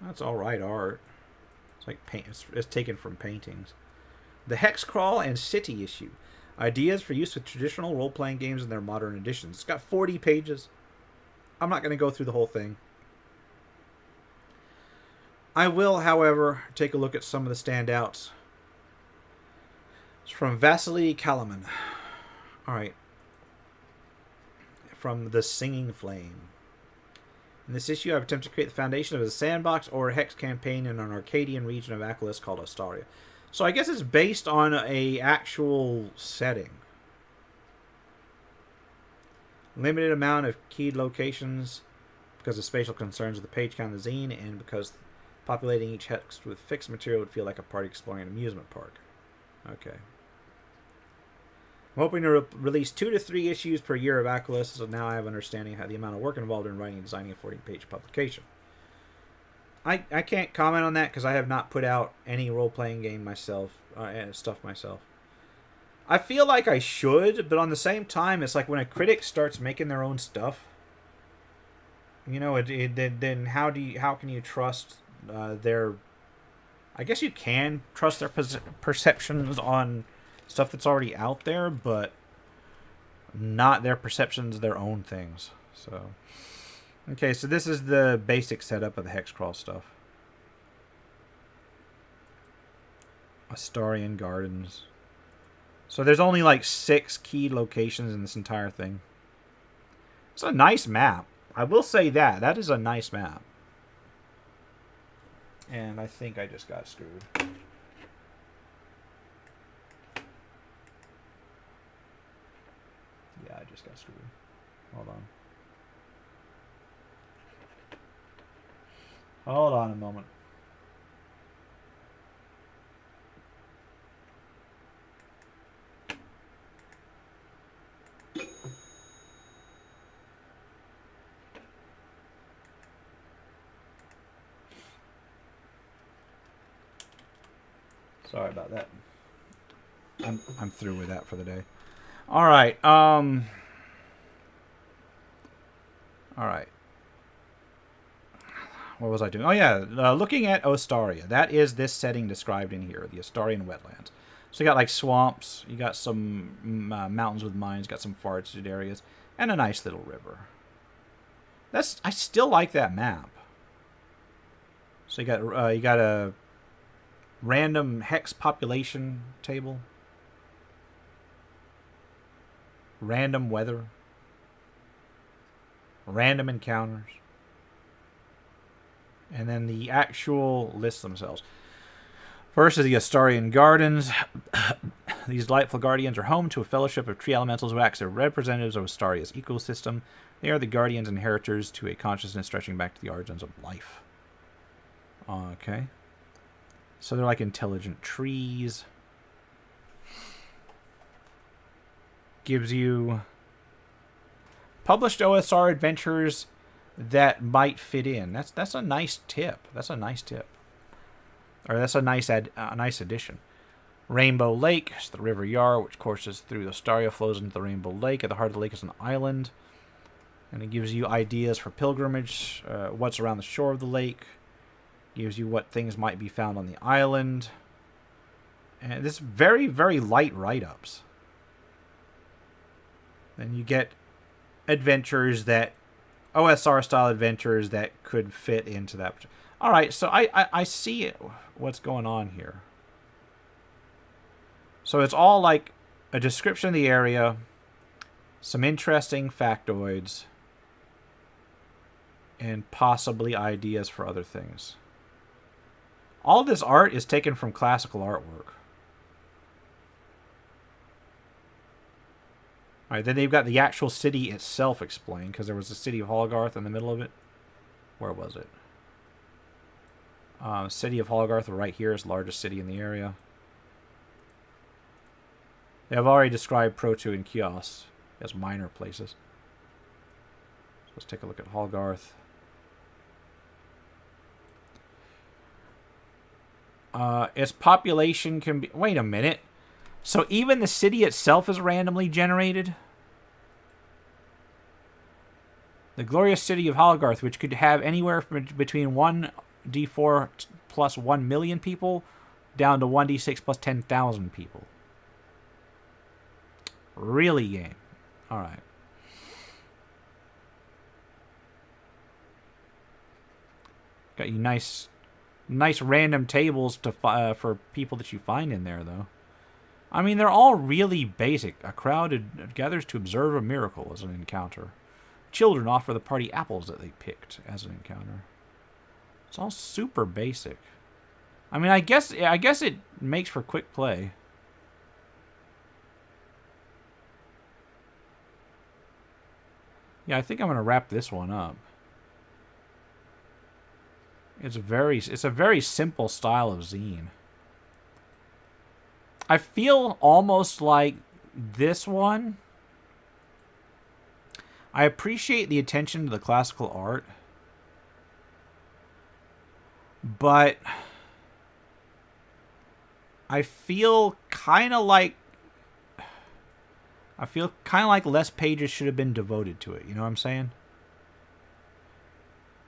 That's all right art. It's like it's taken from paintings. The Hex Crawl and City issue. Ideas for use with traditional role-playing games in their modern editions. It's got 40 pages. I'm not going to go through the whole thing. I will, however, take a look at some of the standouts. It's from Vasily Kalaman. Alright. From The Singing Flame. In this issue, I've attempted to create the foundation of a sandbox or a hex campaign in an Arcadian region of Akhilis called Astaria. So I guess it's based on a actual setting. Limited amount of keyed locations because of spatial concerns with the page count of the zine, and because populating each hex with fixed material would feel like a party exploring an amusement park. Okay. I'm hoping to release 2 to 3 issues per year of Akhilis, so now I have understanding of the amount of work involved in writing and designing a 40-page publication. I can't comment on that because I have not put out any role-playing game myself, stuff myself. I feel like I should, but on the same time, it's like when a critic starts making their own stuff, you know, then how can you trust their? I guess you can trust their perceptions on stuff that's already out there, but not their perceptions of their own things. So, okay, so this is the basic setup of the Hexcrawl stuff. Astarian Gardens. So there's only like 6 key locations in this entire thing. It's a nice map. I will say that. That is a nice map. And I think I just got screwed. Yeah, I just got screwed. Hold on. Hold on a moment. Sorry about that. I'm through with that for the day. All right. All right. What was I doing? Oh yeah, looking at Ostaria. That is this setting described in here, the Ostarian wetlands. So you got like swamps, you got some mountains with mines, got some forested areas, and a nice little river. I still like that map. So you got a random hex population table, random weather, random encounters, and then the actual lists themselves. First is the Astarian Gardens. These delightful guardians are home to a fellowship of tree elementals who act as representatives of Astaria's ecosystem. They are the guardians and inheritors to a consciousness stretching back to the origins of life. Okay. So they're like intelligent trees. Gives you published OSR adventures that might fit in. That's a nice tip. That's a nice tip. Or that's a nice addition. Rainbow Lake is the River Yar, which courses through the Staria, flows into the Rainbow Lake. At the heart of the lake is an island. And it gives you ideas for pilgrimage, what's around the shore of the lake. Gives you what things might be found on the island. And this very, very light write-ups. Then you get adventures that, OSR-style adventures that could fit into that. All right, so I see it, what's going on here. So it's all like a description of the area, some interesting factoids, and possibly ideas for other things. All this art is taken from classical artwork. Alright, then they've got the actual city itself explained, because there was the city of Hologarth in the middle of it. Where was it? City of Hologarth right here is the largest city in the area. They have already described Proto and Chios as minor places. So let's take a look at Hologarth. Its population can be... Wait a minute. So even the city itself is randomly generated? The glorious city of Hologarth, which could have anywhere from between 1d4 plus 1 million people down to 1d6 plus 10,000 people. Really, game. Alright. Got you nice random tables to for people that you find in there, though. I mean, they're all really basic. A crowd gathers to observe a miracle as an encounter. Children offer the party apples that they picked as an encounter. It's all super basic. I mean, I guess it makes for quick play. Yeah, I think I'm gonna wrap this one up. It's a very simple style of zine. I feel almost like this one. I appreciate the attention to the classical art, but I feel kind of like less pages should have been devoted to it. You know what I'm saying?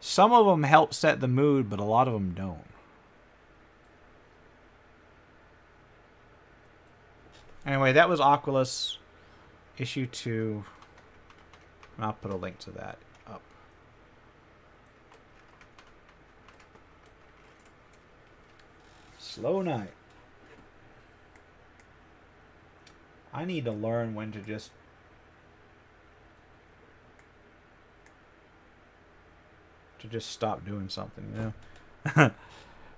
Some of them help set the mood, but a lot of them don't. Anyway, that was Oculus issue 2. I'll put a link to that up. Slow night. I need to learn when to just stop doing something, you know?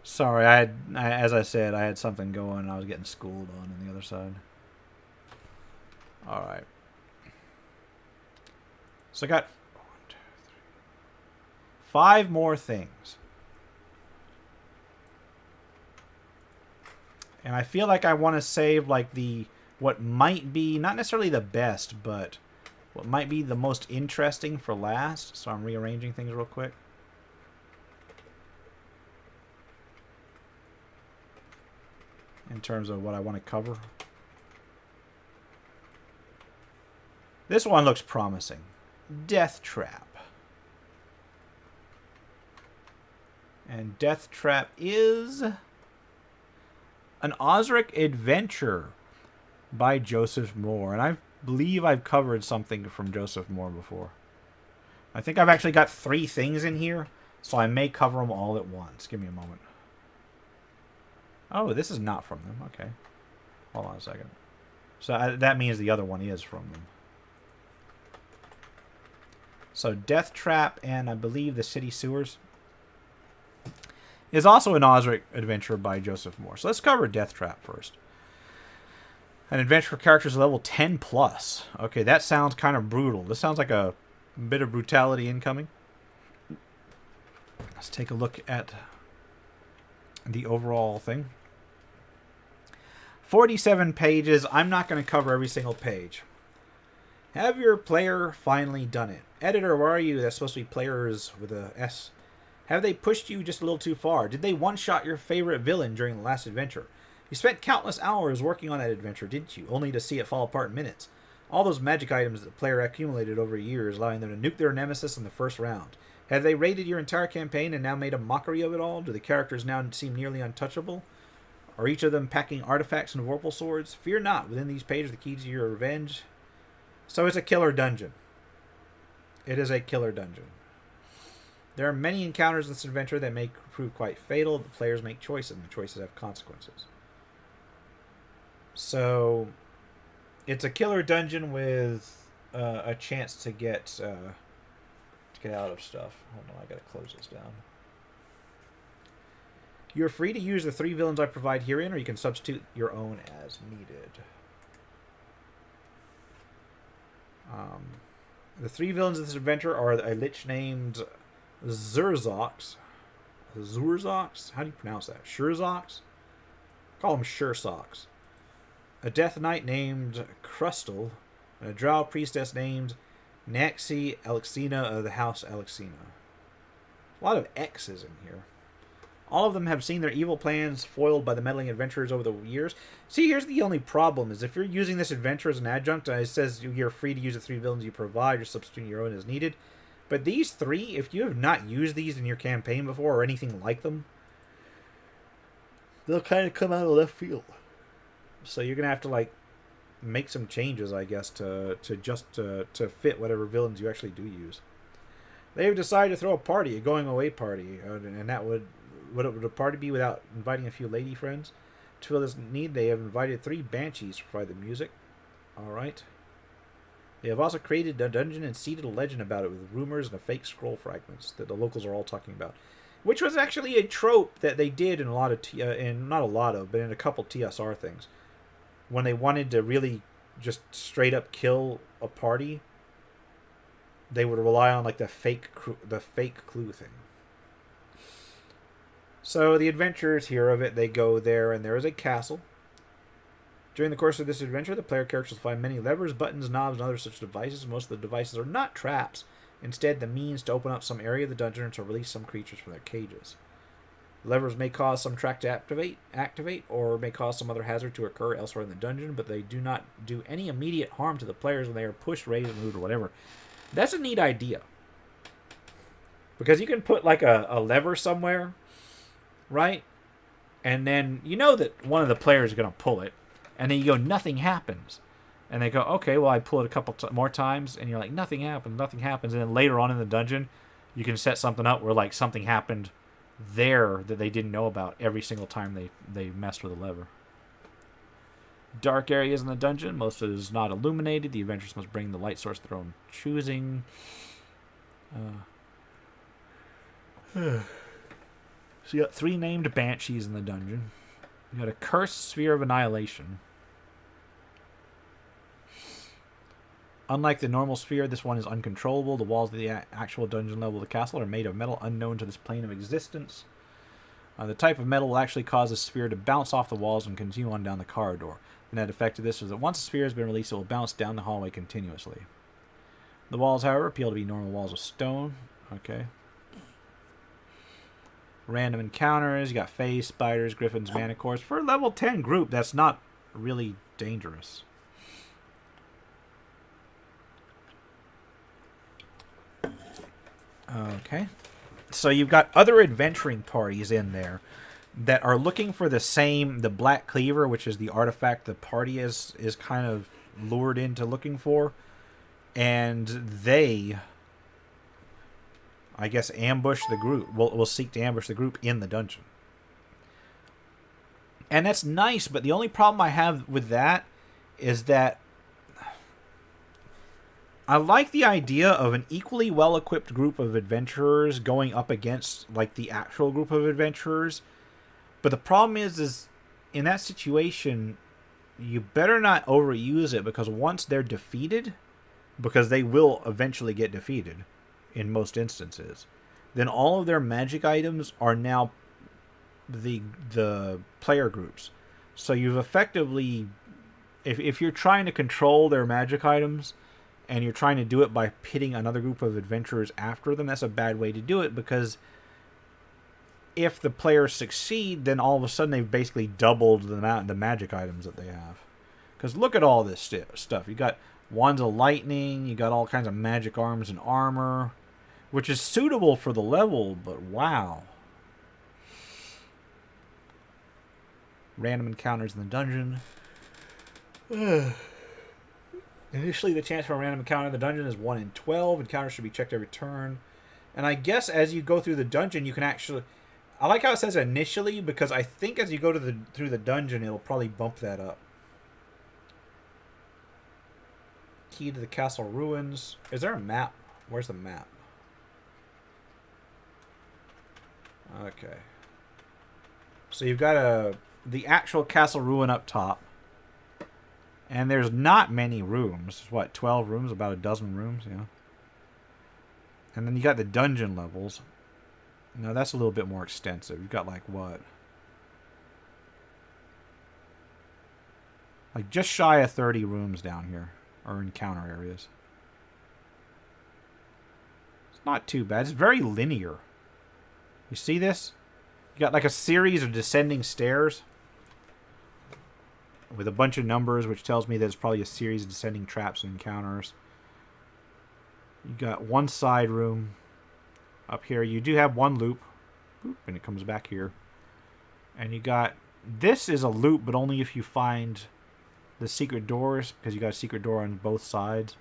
Sorry, as I said, I had something going and I was getting schooled on the other side. Alright. So I got 1, 2, 3, 5 more things. And I feel like I want to save like what might be, not necessarily the best, but what might be the most interesting for last. So I'm rearranging things real quick. In terms of what I want to cover. This one looks promising. Death Trap. And Death Trap is an Osric adventure by Joseph Moore. And I believe I've covered something from Joseph Moore before. I think I've actually got 3 things in here, so I may cover them all at once. Give me a moment. Oh, this is not from them. Okay. Hold on a second. So that means the other one is from them. So Death Trap and I believe The City Sewers is also an Osric adventure by Joseph Moore. So let's cover Death Trap first. An adventure for characters level 10 plus. Okay, that sounds kind of brutal. This sounds like a bit of brutality incoming. Let's take a look at the overall thing. 47 pages. I'm not going to cover every single page. Have your player finally done it? Editor, where are you? That's supposed to be players with a S. Have they pushed you just a little too far? Did they one-shot your favorite villain during the last adventure? You spent countless hours working on that adventure, didn't you? Only to see it fall apart in minutes. All those magic items that the player accumulated over years, allowing them to nuke their nemesis in the first round. Have they raided your entire campaign and now made a mockery of it all? Do the characters now seem nearly untouchable? Are each of them packing artifacts and vorpal swords? Fear not, within these pages the key to your revenge. So it's a killer dungeon. It is a killer dungeon. There are many encounters in this adventure that may prove quite fatal. The players make choices, and the choices have consequences. So, it's a killer dungeon with a chance to get out of stuff. Hold on, I gotta close this down. You're free to use the 3 villains I provide herein, or you can substitute your own as needed. The 3 villains of this adventure are a lich named Zurzox. Zurzox? How do you pronounce that? Shurzox? Call him Shursocks. A death knight named Crustal, and a drow priestess named Naxi Alexina of the House Alexina. A lot of X's in here. All of them have seen their evil plans foiled by the meddling adventurers over the years. See, here's the only problem, is if you're using this adventure as an adjunct, it says you're free to use the 3 villains you provide, you're substituting your own as needed. But these 3, if you have not used these in your campaign before, or anything like them, they'll kind of come out of left field. So you're going to have to, make some changes, I guess, to fit whatever villains you actually do use. They've decided to throw a party, a going-away party, and that would a party be without inviting a few lady friends? To fill this need, they have invited 3 banshees to provide the music. Alright. They have also created a dungeon and seeded a legend about it with rumors and a fake scroll fragments that the locals are all talking about. Which was actually a trope that they did in a lot of, but in a couple TSR things. When they wanted to really just straight up kill a party, they would rely on the fake clue thing. So the adventurers hear of it, they go there, and there is a castle. During the course of this adventure, the player characters will find many levers, buttons, knobs, and other such devices. Most of the devices are not traps, instead the means to open up some area of the dungeon or to release some creatures from their cages. Levers may cause some track to activate, or may cause some other hazard to occur elsewhere in the dungeon, but they do not do any immediate harm to the players when they are pushed, raised, moved, or whatever. That's a neat idea. Because you can put a lever somewhere, right? And then you know that one of the players is going to pull it, and then you go, nothing happens. And they go, okay, well, I pull it a couple more times, and you're like, nothing happens. And then later on in the dungeon, you can set something up where something happened there that they didn't know about every single time they messed with a lever. Dark areas in the dungeon. Most of it is not illuminated. The adventurers must bring the light source of their own choosing. So you got 3 named banshees in the dungeon. You got a cursed sphere of annihilation. Unlike the normal sphere, this one is uncontrollable. The walls of the actual dungeon level of the castle are made of metal unknown to this plane of existence. The type of metal will actually cause the sphere to bounce off the walls and continue on down the corridor. The net effect of this is that once the sphere has been released, it will bounce down the hallway continuously. The walls, however, appear to be normal walls of stone. Okay. Random encounters. You got fays, spiders, griffins, manticores. For a level 10 group, that's not really dangerous. Okay. So you've got other adventuring parties in there that are looking for the Black Cleaver, which is the artifact the party is kind of lured into looking for. And they, I guess, ambush the group. Will seek to ambush the group in the dungeon. And that's nice, but the only problem I have with that is that I like the idea of an equally well-equipped group of adventurers going up against, the actual group of adventurers. But the problem is in that situation, you better not overuse it, because once they're defeated, because they will eventually get defeated in most instances, then all of their magic items are now the player groups. So you've effectively, if you're trying to control their magic items, and you're trying to do it by pitting another group of adventurers after them, that's a bad way to do it, because if the players succeed, then all of a sudden they've basically doubled the amount of the magic items that they have. Because look at all this stuff. You got wands of lightning, you got all kinds of magic arms and armor, which is suitable for the level, but wow. Random encounters in the dungeon. Initially, the chance for a random encounter in the dungeon is 1 in 12. Encounters should be checked every turn. And I guess as you go through the dungeon, you can actually... I like how it says initially, because I think as you go through the dungeon, it'll probably bump that up. Key to the castle ruins. Is there a map? Where's the map? Okay. So you've got the actual castle ruin up top. And there's not many rooms. What, 12 rooms? About a dozen rooms, yeah. And then you got the dungeon levels. Now that's a little bit more extensive. You've got like what? Like just shy of 30 rooms down here. Or encounter areas. It's not too bad. It's very linear. You see this? You got like a series of descending stairs. With a bunch of numbers, which tells me that it's probably a series of descending traps and encounters. You got one side room up here. You do have one loop. Boop, and it comes back here. And you got... This is a loop, but only if you find the secret doors, because you got a secret door on both sides.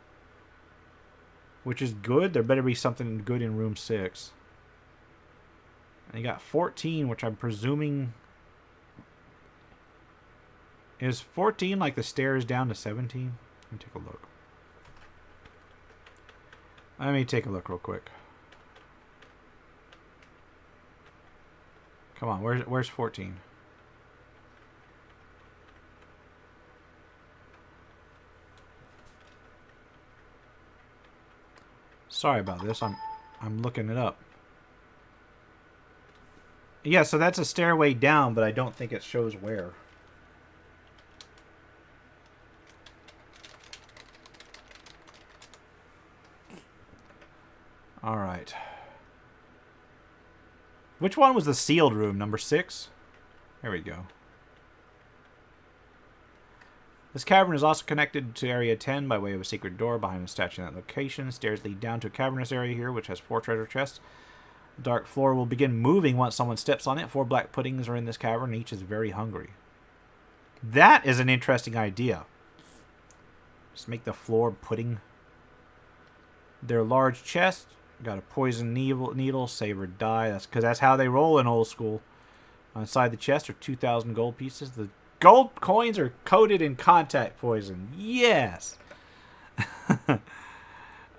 Which is good. There better be something good in room 6. And you got 14, which I'm presuming... Is 14 like the stairs down to 17? Let me take a look. Let me take a look real quick. Come on, where's 14? Sorry about this. I'm looking it up. Yeah, so that's a stairway down, but I don't think it shows where. All right. Which one was the sealed room? Number 6? There we go. This cavern is also connected to Area 10 by way of a secret door behind a statue in that location. Stairs lead down to a cavernous area here, which has 4 treasure chests. The dark floor will begin moving once someone steps on it. 4 black puddings are in this cavern. Each is very hungry. That is an interesting idea. Just make the floor pudding. Their large chest. Got a poison needle, save or die. That's because that's how they roll in old school. Inside the chest are 2,000 gold pieces. The gold coins are coated in contact poison. Yes.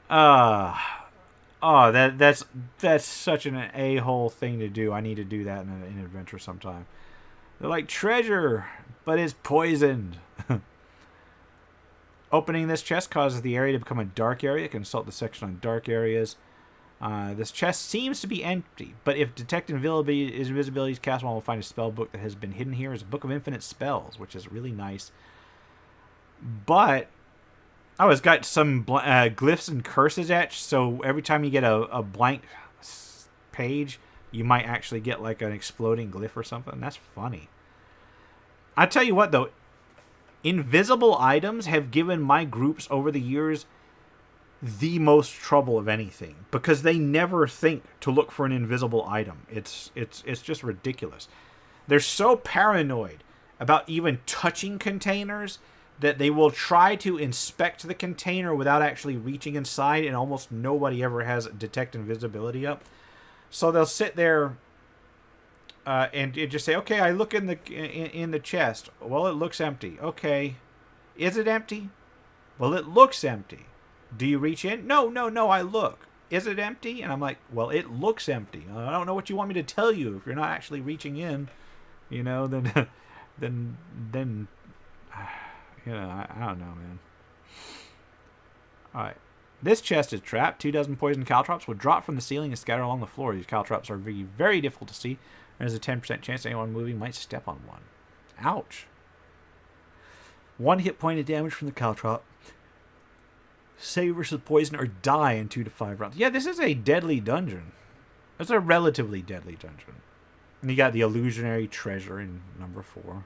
That's such an a-hole thing to do. I need to do that in an adventure sometime. They're like treasure, but it's poisoned. Opening this chest causes the area to become a dark area. Consult the section on dark areas. This chest seems to be empty, but if detect invisibility is cast, one will find a spell book that has been hidden here. It's a book of infinite spells, which is really nice. But, oh, it's got some glyphs and curses etched, so every time you get a blank page, you might actually get like an exploding glyph or something. That's funny. I tell you what, though, invisible items have given my groups over the years the most trouble of anything, because they never think to look for an invisible item. It's just ridiculous. They're so paranoid about even touching containers that they will try to inspect the container without actually reaching inside, and almost nobody ever has detect invisibility up. So they'll sit there and just say, okay, I look in the chest. Well, it looks empty. Okay. Is it empty? Well, it looks empty. Do you reach in? No, I look. Is it empty? And I'm like, well, it looks empty. I don't know what you want me to tell you. If you're not actually reaching in, you know, then you know, I don't know, man. All right. This chest is trapped. 24 poison caltrops will drop from the ceiling and scatter along the floor. These caltrops are very, very difficult to see. There's a 10% chance anyone moving might step on one. Ouch. 1 hit point of damage from the caltrop. Save versus poison or die in 2 to 5 rounds. Yeah, this is a deadly dungeon. It's a relatively deadly dungeon. And you got the illusionary treasure in number 4.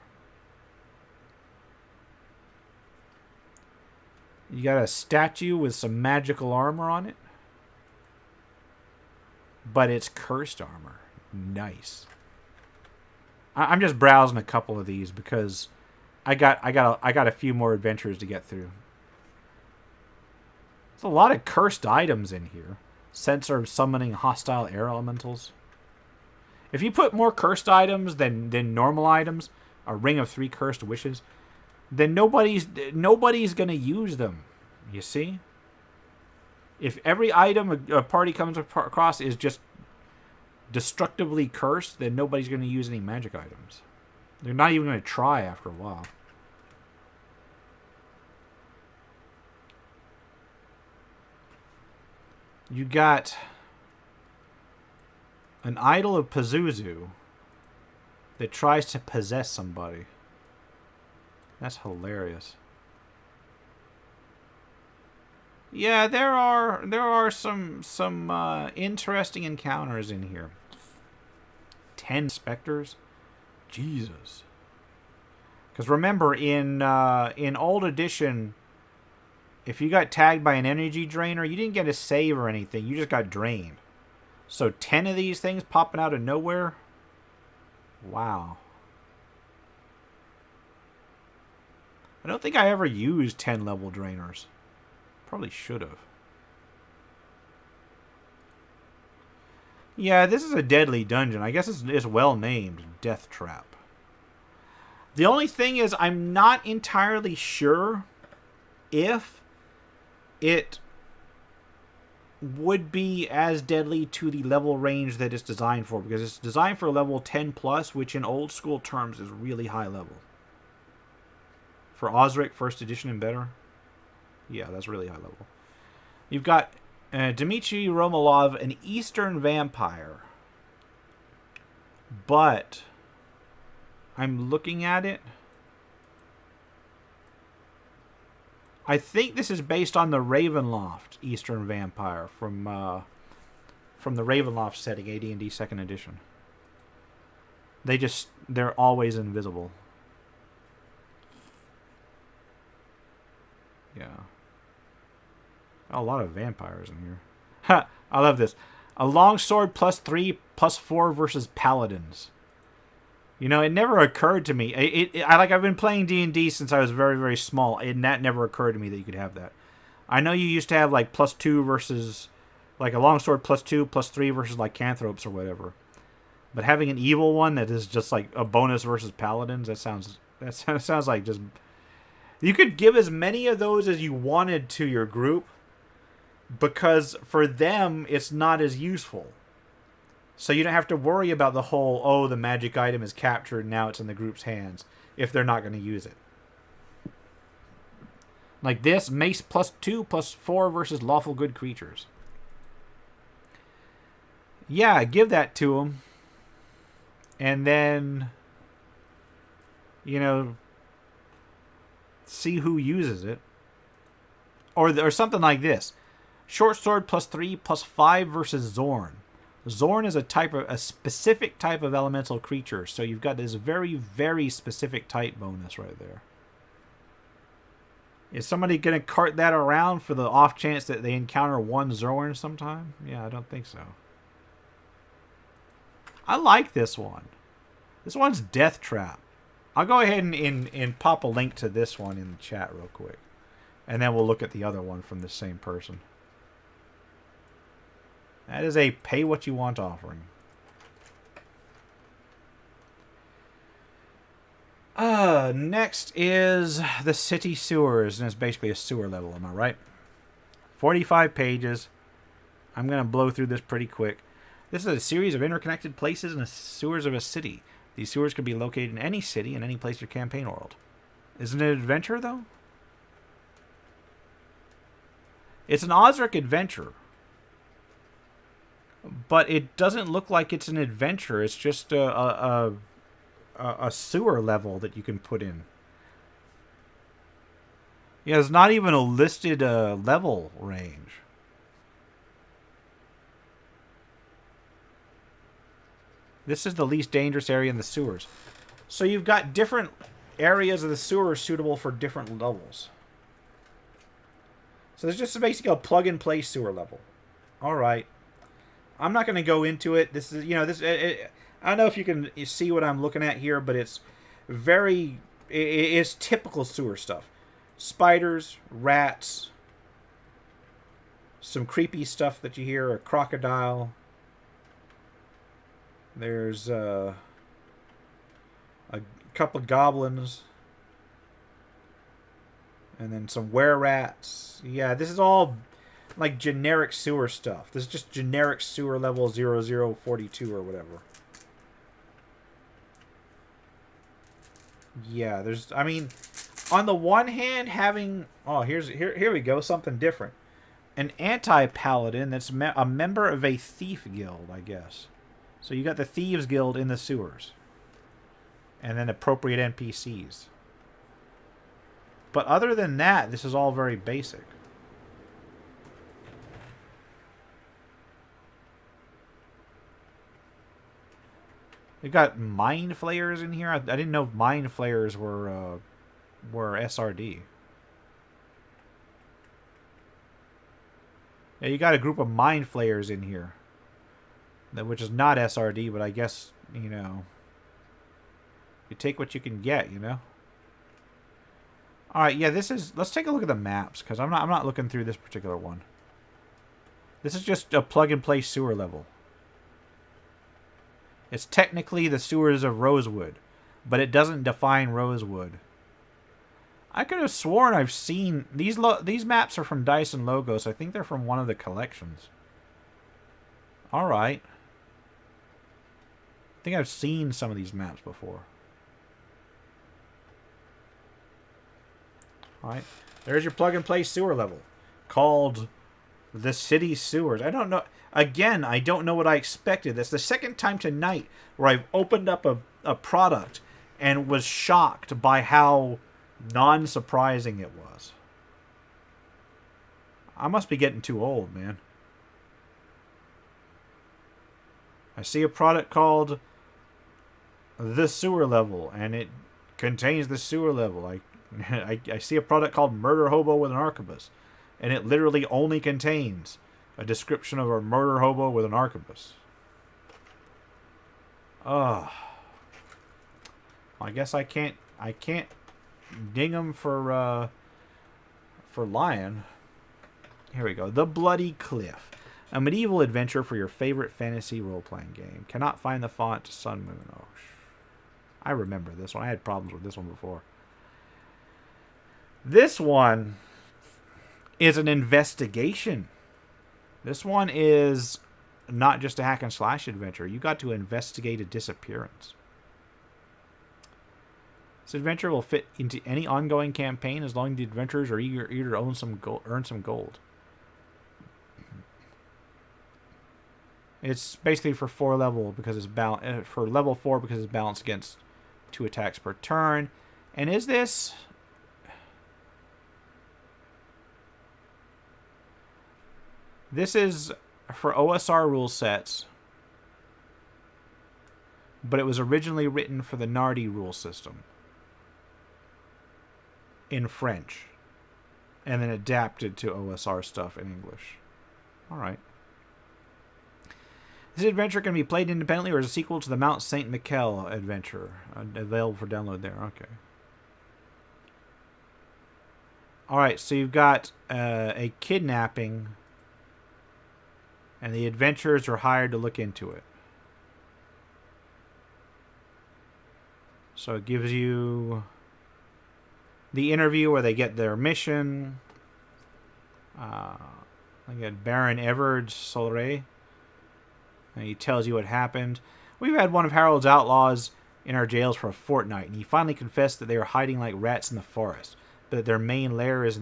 You got a statue with some magical armor on it. But it's cursed armor. Nice. I'm just browsing a couple of these because I got a few more adventures to get through. There's a lot of cursed items in here. Sensor of summoning hostile air elementals. If you put more cursed items than normal items, a ring of 3 cursed wishes, then nobody's gonna use them. You see? If every item a party comes across is just destructively cursed, then nobody's going to use any magic items. They're not even going to try after a while. You got an idol of Pazuzu that tries to possess somebody. That's hilarious. Yeah, there are some interesting encounters in here. 10 specters, Jesus. Because remember, in old edition, if you got tagged by an energy drainer, you didn't get a save or anything. You just got drained. So 10 of these things popping out of nowhere. Wow. I don't think I ever used 10 level drainers. Probably should have. Yeah, this is a deadly dungeon. I guess it's well named. Death Trap. The only thing is I'm not entirely sure if it would be as deadly to the level range that it's designed for. Because it's designed for level 10 plus, which in old school terms is really high level. For Osric, first edition and better. Yeah, that's really high level. You've got Dmitry Romanov, an Eastern vampire. But I'm looking at it. I think this is based on the Ravenloft Eastern vampire from the Ravenloft setting, AD&D 2nd edition. They're always invisible. Yeah. A lot of vampires in here. Ha! I love this. A longsword +3, +4 versus paladins. You know, it never occurred to me. I've been playing D&D since I was very, very small, and that never occurred to me that you could have that. I know you used to have like +2 versus, like a longsword +2, +3 versus lycanthropes or whatever. But having an evil one that is just like a bonus versus paladins, that sounds like just. You could give as many of those as you wanted to your group, because for them, it's not as useful. So you don't have to worry about the whole, oh, the magic item is captured, now it's in the group's hands, if they're not going to use it. Like this, mace +2, +4 versus lawful good creatures. Yeah, give that to them. And then, you know, see who uses it. Or something like this. Short sword +3, +5 versus Zorn. Zorn is a specific type of elemental creature, so you've got this very, very specific type bonus right there. Is somebody going to cart that around for the off chance that they encounter one Zorn sometime? Yeah, I don't think so. I like this one. This one's Death Trap. I'll go ahead and pop a link to this one in the chat real quick. And then we'll look at the other one from the same person. That is a pay-what-you-want offering. Next is the city sewers. And it's basically a sewer level, am I right? 45 pages. I'm going to blow through this pretty quick. This is a series of interconnected places in the sewers of a city. These sewers can be located in any city, in any place in your campaign world. Isn't it an adventure, though? It's an Osric adventure. But it doesn't look like it's an adventure. It's just a sewer level that you can put in. Yeah, it's not even a listed level range. This is the least dangerous area in the sewers. So you've got different areas of the sewer suitable for different levels. So there's just basically a plug-and-play sewer level. All right. I'm not going to go into it. This is, I don't know if you can see what I'm looking at here, but it's it's typical sewer stuff. Spiders, rats, some creepy stuff that you hear, a crocodile. There's a couple of goblins. And then some were-rats. Yeah, this is all like generic sewer stuff. This is just generic sewer level 0042 or whatever. Yeah, I mean, on the one hand, having... Oh, here we go, something different. An anti-paladin that's a member of a thief guild, I guess. So you got the Thieves Guild in the sewers. And then appropriate NPCs. But other than that, this is all very basic. We've got mind flayers in here. I didn't know mind flayers were SRD. Yeah, you got a group of mind flayers in here, which is not SRD, but I guess you take what you can get, All right, yeah, let's take a look at the maps, because I'm not looking through this particular one. This is just a plug-and-play sewer level. It's technically the sewers of Rosewood, but it doesn't define Rosewood. I could have sworn I've seen... These maps are from Dice and Logos. I think they're from one of the collections. All right. I think I've seen some of these maps before. Alright, there's your plug-and-play sewer level, called the City Sewers. I don't know. Again, I don't know what I expected. That's the second time tonight where I've opened up a product and was shocked by how non-surprising it was. I must be getting too old, man. I see a product called the Sewer Level, and it contains the sewer level. I see a product called Murder Hobo with an Arquebus, and it literally only contains a description of a murder hobo with an arquebus. Ugh. I guess I can't ding them for lying. Here we go. The Bloody Cliff, a medieval adventure for your favorite fantasy role-playing game. Cannot find the font Sun Moon. Oh, I remember this one. I had problems with this one before. This one is an investigation. This one is not just a hack and slash adventure. You got to investigate a disappearance. This adventure will fit into any ongoing campaign as long as the adventurers are eager to earn some gold. It's basically for level 4 because it's balanced against 2 attacks per turn. And is this? This is for OSR rule sets, but it was originally written for the Nardi rule system in French, and then adapted to OSR stuff in English. All right. This adventure can be played independently or as a sequel to the Mount St. Michel adventure, available for download there. Okay. All right, so you've got a kidnapping, and the adventurers are hired to look into it. So it gives you the interview where they get their mission. I get Baron Everard Solre, and he tells you what happened. We've had one of Harold's outlaws in our jails for a fortnight, and he finally confessed that they were hiding like rats in the forest, but that their main lair is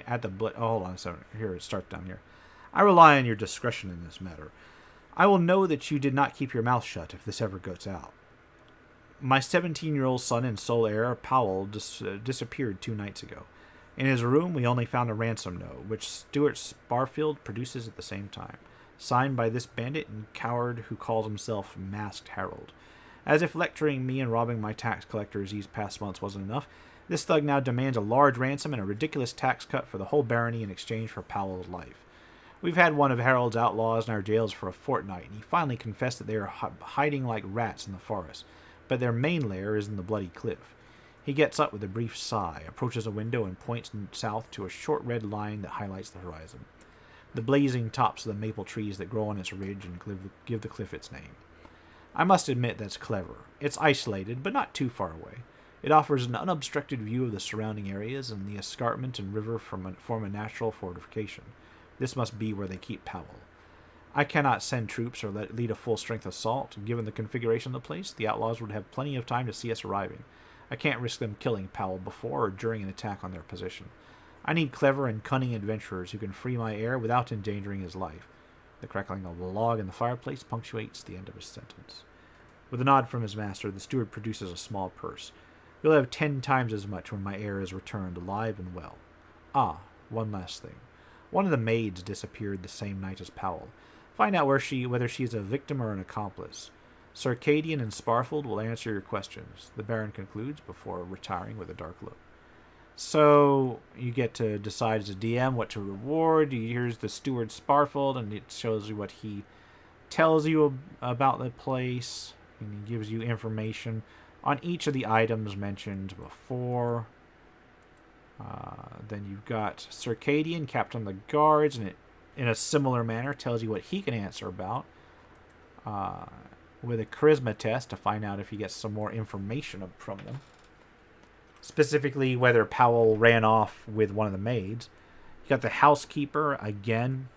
at the... Oh, hold on a second. Here, it starts down here. I rely on your discretion in this matter. I will know that you did not keep your mouth shut if this ever goes out. My 17-year-old son and sole heir, Powell, disappeared 2 nights ago. In his room, we only found a ransom note, which Stuart Barfield produces at the same time. signed by this bandit and coward who calls himself Masked Harold. As if lecturing me and robbing my tax collectors these past months wasn't enough, this thug now demands a large ransom and a ridiculous tax cut for the whole barony in exchange for Powell's life. We've had one of Harold's outlaws in our jails for a fortnight, and he finally confessed that they are hiding like rats in the forest, but their main lair is in the Bloody Cliff. He gets up with a brief sigh, approaches a window, and points south to a short red line that highlights the horizon. The blazing tops of the maple trees that grow on its ridge and give the cliff its name. I must admit that's clever. It's isolated, but not too far away. It offers an unobstructed view of the surrounding areas, and the escarpment and river form a natural fortification. This must be where they keep Powell. I cannot send troops or lead a full-strength assault. Given the configuration of the place, the outlaws would have plenty of time to see us arriving. I can't risk them killing Powell before or during an attack on their position. I need clever and cunning adventurers who can free my heir without endangering his life. The crackling of a log in the fireplace punctuates the end of his sentence. With a nod from his master, the steward produces a small purse. You'll have 10 times as much when my heir is returned alive and well. Ah, one last thing. One of the maids disappeared the same night as Powell. Find out whether she is a victim or an accomplice. Circadian and Sparfold will answer your questions, the Baron concludes before retiring with a dark look. So, you get to decide as a DM what to reward. Here's the steward Sparfold, and it shows you what he tells you about the place, and he gives you information on each of the items mentioned before. Then you've got Circadian, Captain of the Guards, and it, in a similar manner, tells you what he can answer about. With a charisma test to find out if he gets some more information from them. Specifically, whether Powell ran off with one of the maids. You got the housekeeper, again.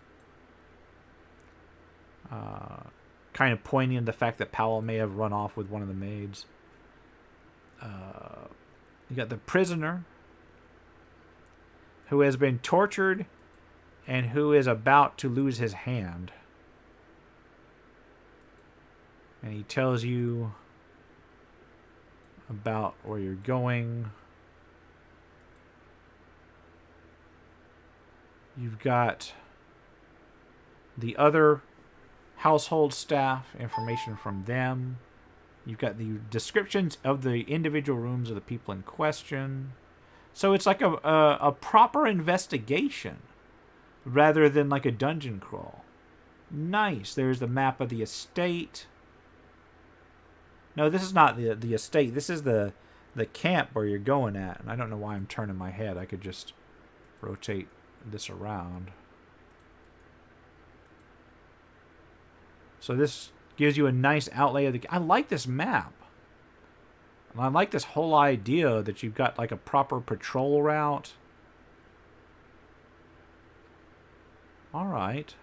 Kind of pointing to the fact that Powell may have run off with one of the maids. You got the prisoner, who has been tortured and who is about to lose his hand. And he tells you about where you're going. You've got the other household staff, information from them. You've got the descriptions of the individual rooms of the people in question. So it's like a proper investigation rather than like a dungeon crawl. Nice. There's the map of the estate. No, this is not the estate. This is the camp where you're going at. And I don't know why I'm turning my head. I could just rotate this around. So this gives you a nice outlay of the... I like this map. And I like this whole idea that you've got like a proper patrol route. Alright.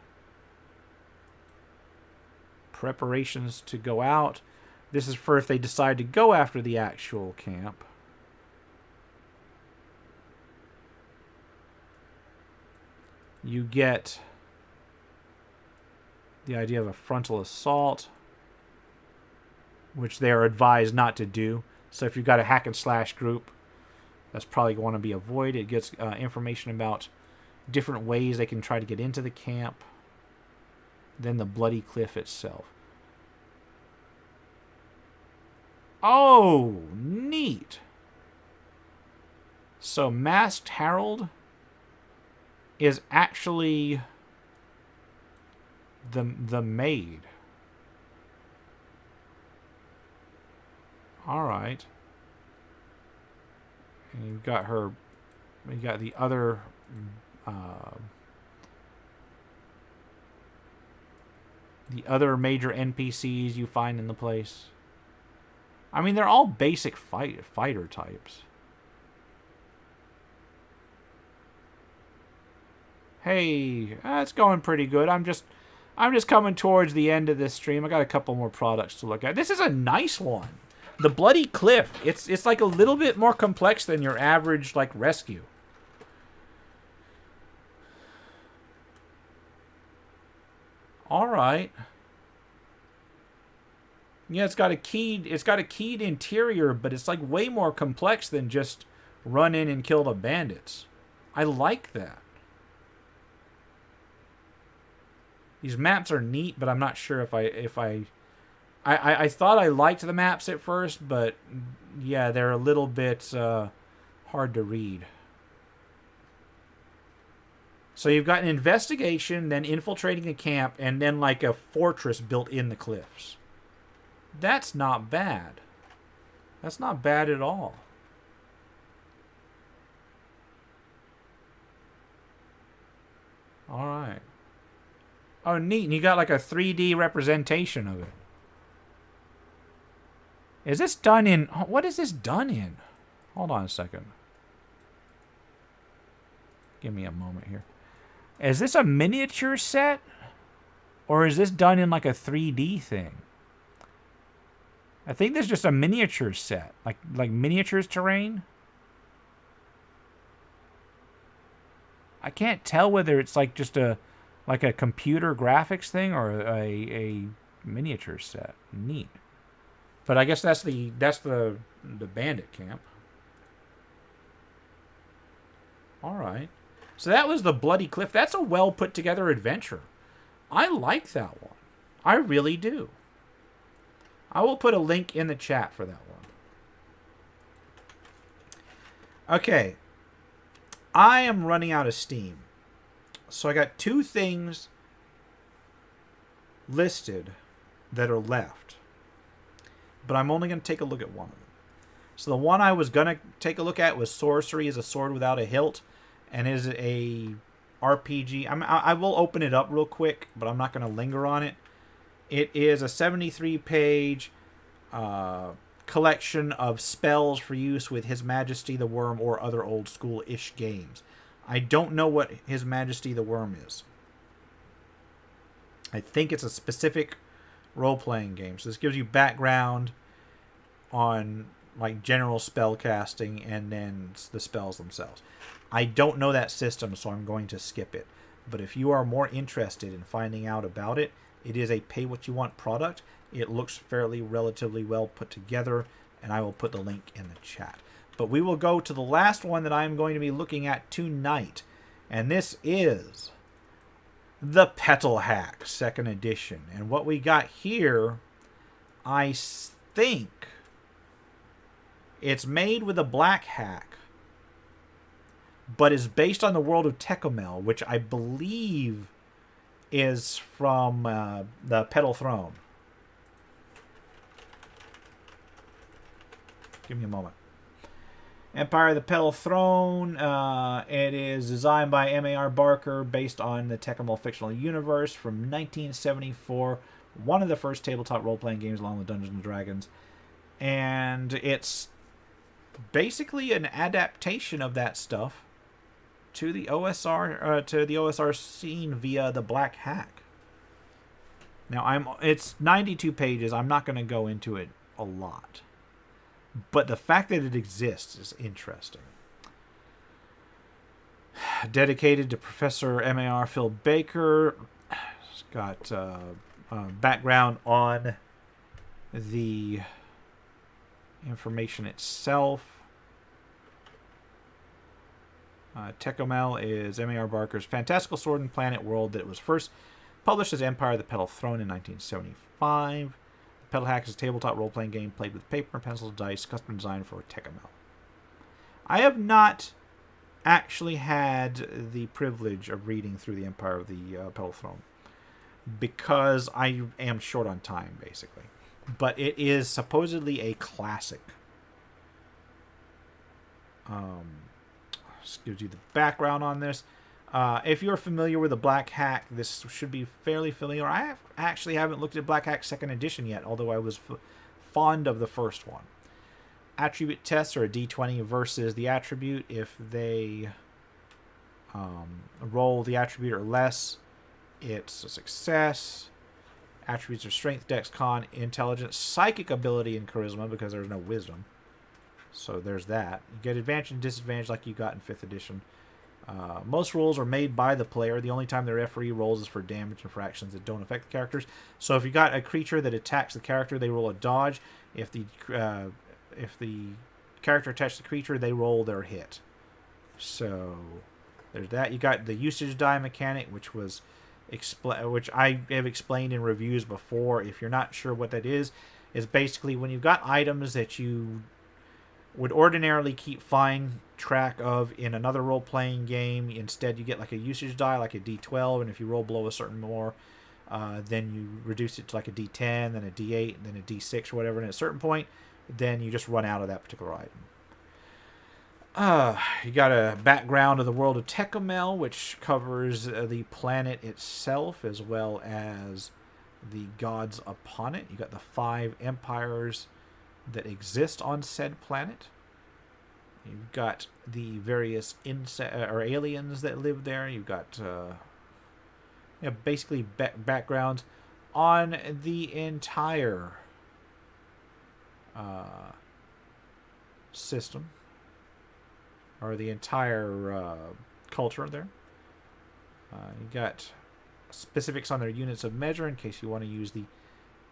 Preparations to go out. This is for if they decide to go after the actual camp. You get the idea of a frontal assault, which they are advised not to do. So if you've got a hack and slash group, that's probably going to be avoided. It gets information about different ways they can try to get into the camp. Then the Bloody Cliff itself. Oh, neat. So Masked Harold is actually the maid. All right. And you've got her. You got the other. The other major NPCs you find in the place. I mean, they're all basic fighter types. Hey, it's going pretty good. I'm just coming towards the end of this stream. I got a couple more products to look at. This is a nice one. The Bloody Cliff. It's like a little bit more complex than your average like rescue. All right. Yeah, it's got a keyed interior, but it's like way more complex than just run in and kill the bandits. I like that. These maps are neat, but I'm not sure if I thought I liked the maps at first, but yeah, they're a little bit hard to read. So you've got an investigation, then infiltrating a camp, and then like a fortress built in the cliffs. That's not bad. That's not bad at all. All right. Oh, neat. And you got like a 3D representation of it. Is this done in... What is this done in? Hold on a second. Give me a moment here. Is this a miniature set? Or is this done in like a 3D thing? I think this is just a miniature set. Like miniatures terrain. I can't tell whether it's like just a computer graphics thing or a miniature set. Neat. But I guess that's the bandit camp. All right. So that was the Bloody Cliff. That's a well put together adventure. I like that one. I really do. I will put a link in the chat for that one. Okay. I am running out of steam. So I got 2 things listed that are left. But I'm only going to take a look at one of them. So the one I was going to take a look at was Sorcery is a Sword Without a Hilt. And is a RPG. I will open it up real quick, but I'm not going to linger on it. It is a 73-page collection of spells for use with His Majesty the Worm or other old school-ish games. I don't know what His Majesty the Worm is. I think it's a specific role-playing game. So this gives you background on like general spell casting and then the spells themselves. I don't know that system, so I'm going to skip it. But if you are more interested in finding out about it, it is a pay-what-you-want product. It looks relatively well put together, and I will put the link in the chat. But we will go to the last one that I'm going to be looking at tonight, and this is the Petal Hack 2nd edition. And what we got here, I think it's made with a black hack, but is based on the world of Tecomel, which I believe is from the Petal Throne. Give me a moment. Empire of the Petal Throne. It is designed by M.A.R. Barker, based on the Tecomel fictional universe from 1974. One of the first tabletop role-playing games along with Dungeons & Dragons. And it's basically an adaptation of that stuff to the OSR scene via the Black Hack. Now it's 92 pages. I'm not going to go into it a lot, but the fact that it exists is interesting. Dedicated to Professor M.A.R. Phil Baker. It's got background on the information itself. Tecomel is M.A.R. Barker's fantastical sword and planet world that was first published as Empire of the Petal Throne in 1975. The Petal Hack is a tabletop role-playing game played with paper, pencils, dice, custom designed for Tecomel. I have not actually had the privilege of reading through the Empire of the Petal Throne because I am short on time, basically. But it is supposedly a classic. Just gives you the background on this. If you're familiar with the Black Hack, this should be fairly familiar. I actually haven't looked at Black Hack 2nd edition yet, although I was fond of the first one. Attribute tests are a d20 versus the attribute. If they roll the attribute or less, it's a success. Attributes are strength, dex, con, intelligence, psychic ability, and charisma, because there's no wisdom. So there's that. You get advantage and disadvantage like you got in 5th edition. Most rolls are made by the player. The only time the referee rolls is for damage and for actions that don't affect the characters. So if you got a creature that attacks the character, they roll a dodge. If the character attacks the creature, they roll their hit. So there's that. You got the usage die mechanic, which was which I have explained in reviews before. If you're not sure what that is basically when you've got items that you would ordinarily keep fine track of in another role-playing game. Instead, you get like a usage die, like a D12, and if you roll below a certain more, then you reduce it to like a D10, then a D8, and then a D6 or whatever. And at a certain point, then you just run out of that particular item. You got a background of the world of Tecumel, which covers the planet itself as well as the gods upon it. You got the 5 empires that exist on said planet. You've got the various aliens that live there. You've got basically backgrounds on the entire system, or the entire culture there. You got specifics on their units of measure in case you want to use the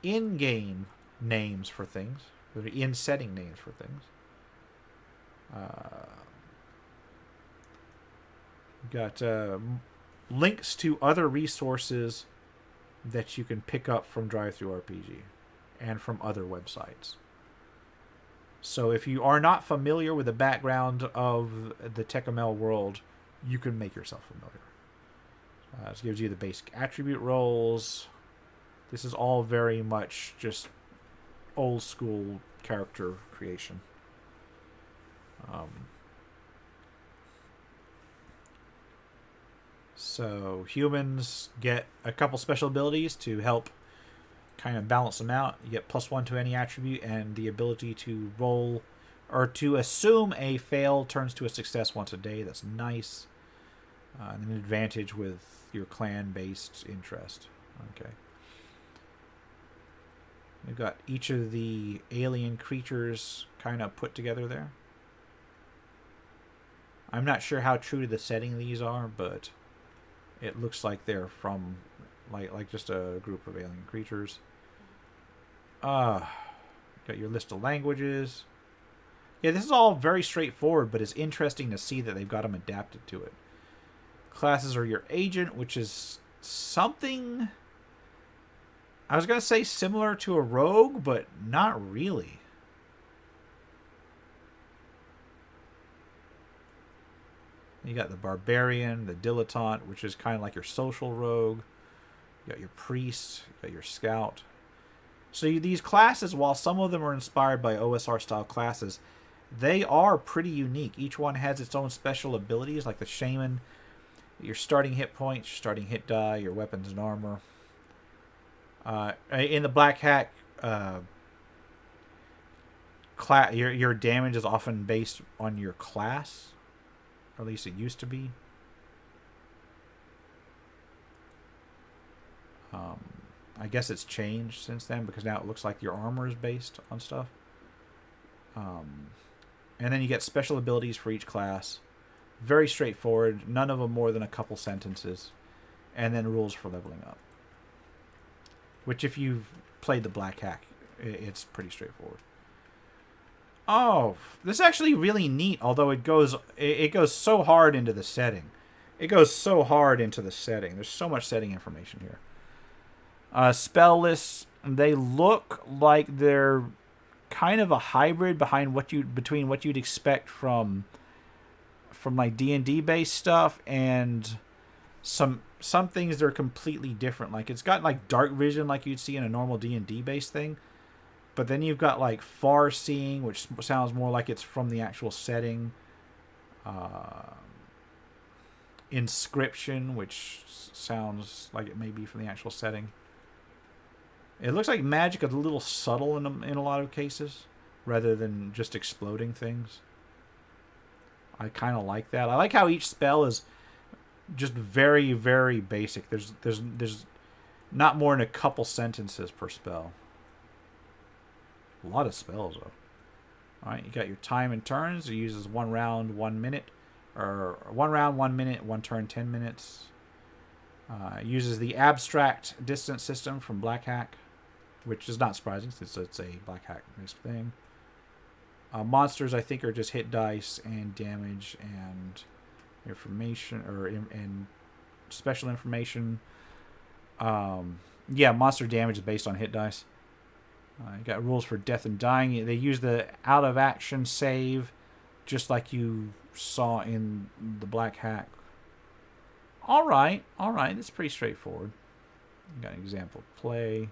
in-game names for things, or the in-setting names for things. Got links to other resources that you can pick up from DriveThruRPG and from other websites. So if you are not familiar with the background of the Tecumel world, you can make yourself familiar. This gives you the basic attribute rolls. This is all very much just old school character creation. So humans get a couple special abilities to help kind of balance them out. You get +1 to any attribute, and the ability to roll or to assume a fail turns to a success once a day. That's nice. And an advantage with your clan-based interest. Okay. You've got each of the alien creatures kind of put together there. I'm not sure how true to the setting these are, but it looks like they're from like just a group of alien creatures. Got your list of languages. Yeah, this is all very straightforward, but it's interesting to see that they've got them adapted to it. Classes are your agent, which is something I was going to say similar to a rogue, but not really. You got the barbarian, the dilettante, which is kind of like your social rogue. You got your priest, you got your scout. So these classes, while some of them are inspired by OSR style classes, they are pretty unique. Each one has its own special abilities, like the shaman, your starting hit points, your starting hit die, your weapons and armor. In the Black Hack, your damage is often based on your class, or at least it used to be. I guess it's changed since then, because now it looks like your armor is based on stuff. And then you get special abilities for each class. Very straightforward. None of them more than a couple sentences. And then rules for leveling up. Which, if you've played the Black Hack, it's pretty straightforward. Oh, this is actually really neat, although it goes so hard into the setting. It goes so hard into the setting. There's so much setting information here. Spell lists, they look like they're kind of a hybrid between what you'd expect from like D&D based stuff and some things that are completely different. Like it's got like dark vision like you'd see in a normal D&D based thing. But then you've got like far seeing, which sounds more like it's from the actual setting. Inscription, which sounds like it may be from the actual setting. It looks like magic is a little subtle in a lot of cases, rather than just exploding things. I kind of like that. I like how each spell is just very, very basic. There's not more than a couple sentences per spell. A lot of spells, though. Alright, you got your time and turns. It uses 1 round, 1 minute. Or 1 round, 1 minute, 1 turn, 10 minutes. It uses the abstract distance system from Black Hack, which is not surprising since it's a Black Hack-based thing. Monsters, I think, are just hit dice and damage and information, and special information. Yeah, monster damage is based on hit dice. You got rules for death and dying. They use the out of action save, just like you saw in the Black Hack. All right. That's pretty straightforward. You got an example play.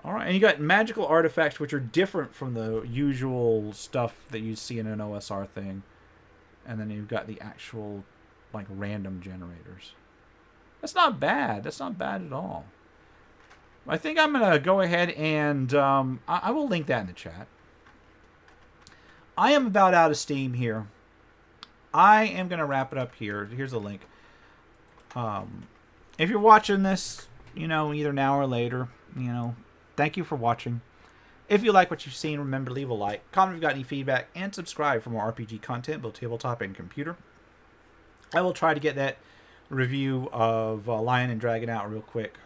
All right, and you got magical artifacts, which are different from the usual stuff that you see in an OSR thing. And then you've got the actual, like, random generators. That's not bad. That's not bad at all. I think I'm going to go ahead and I will link that in the chat. I am about out of steam here. I am going to wrap it up here. Here's the link. If you're watching this, either now or later, thank you for watching. If you like what you've seen, remember to leave a like, comment if you've got any feedback, and subscribe for more RPG content, both tabletop and computer. I will try to get that review of Lion and Dragon out real quick.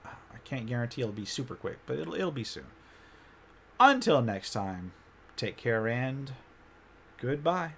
I can't guarantee it'll be super quick, but it'll be soon. Until next time, take care and goodbye.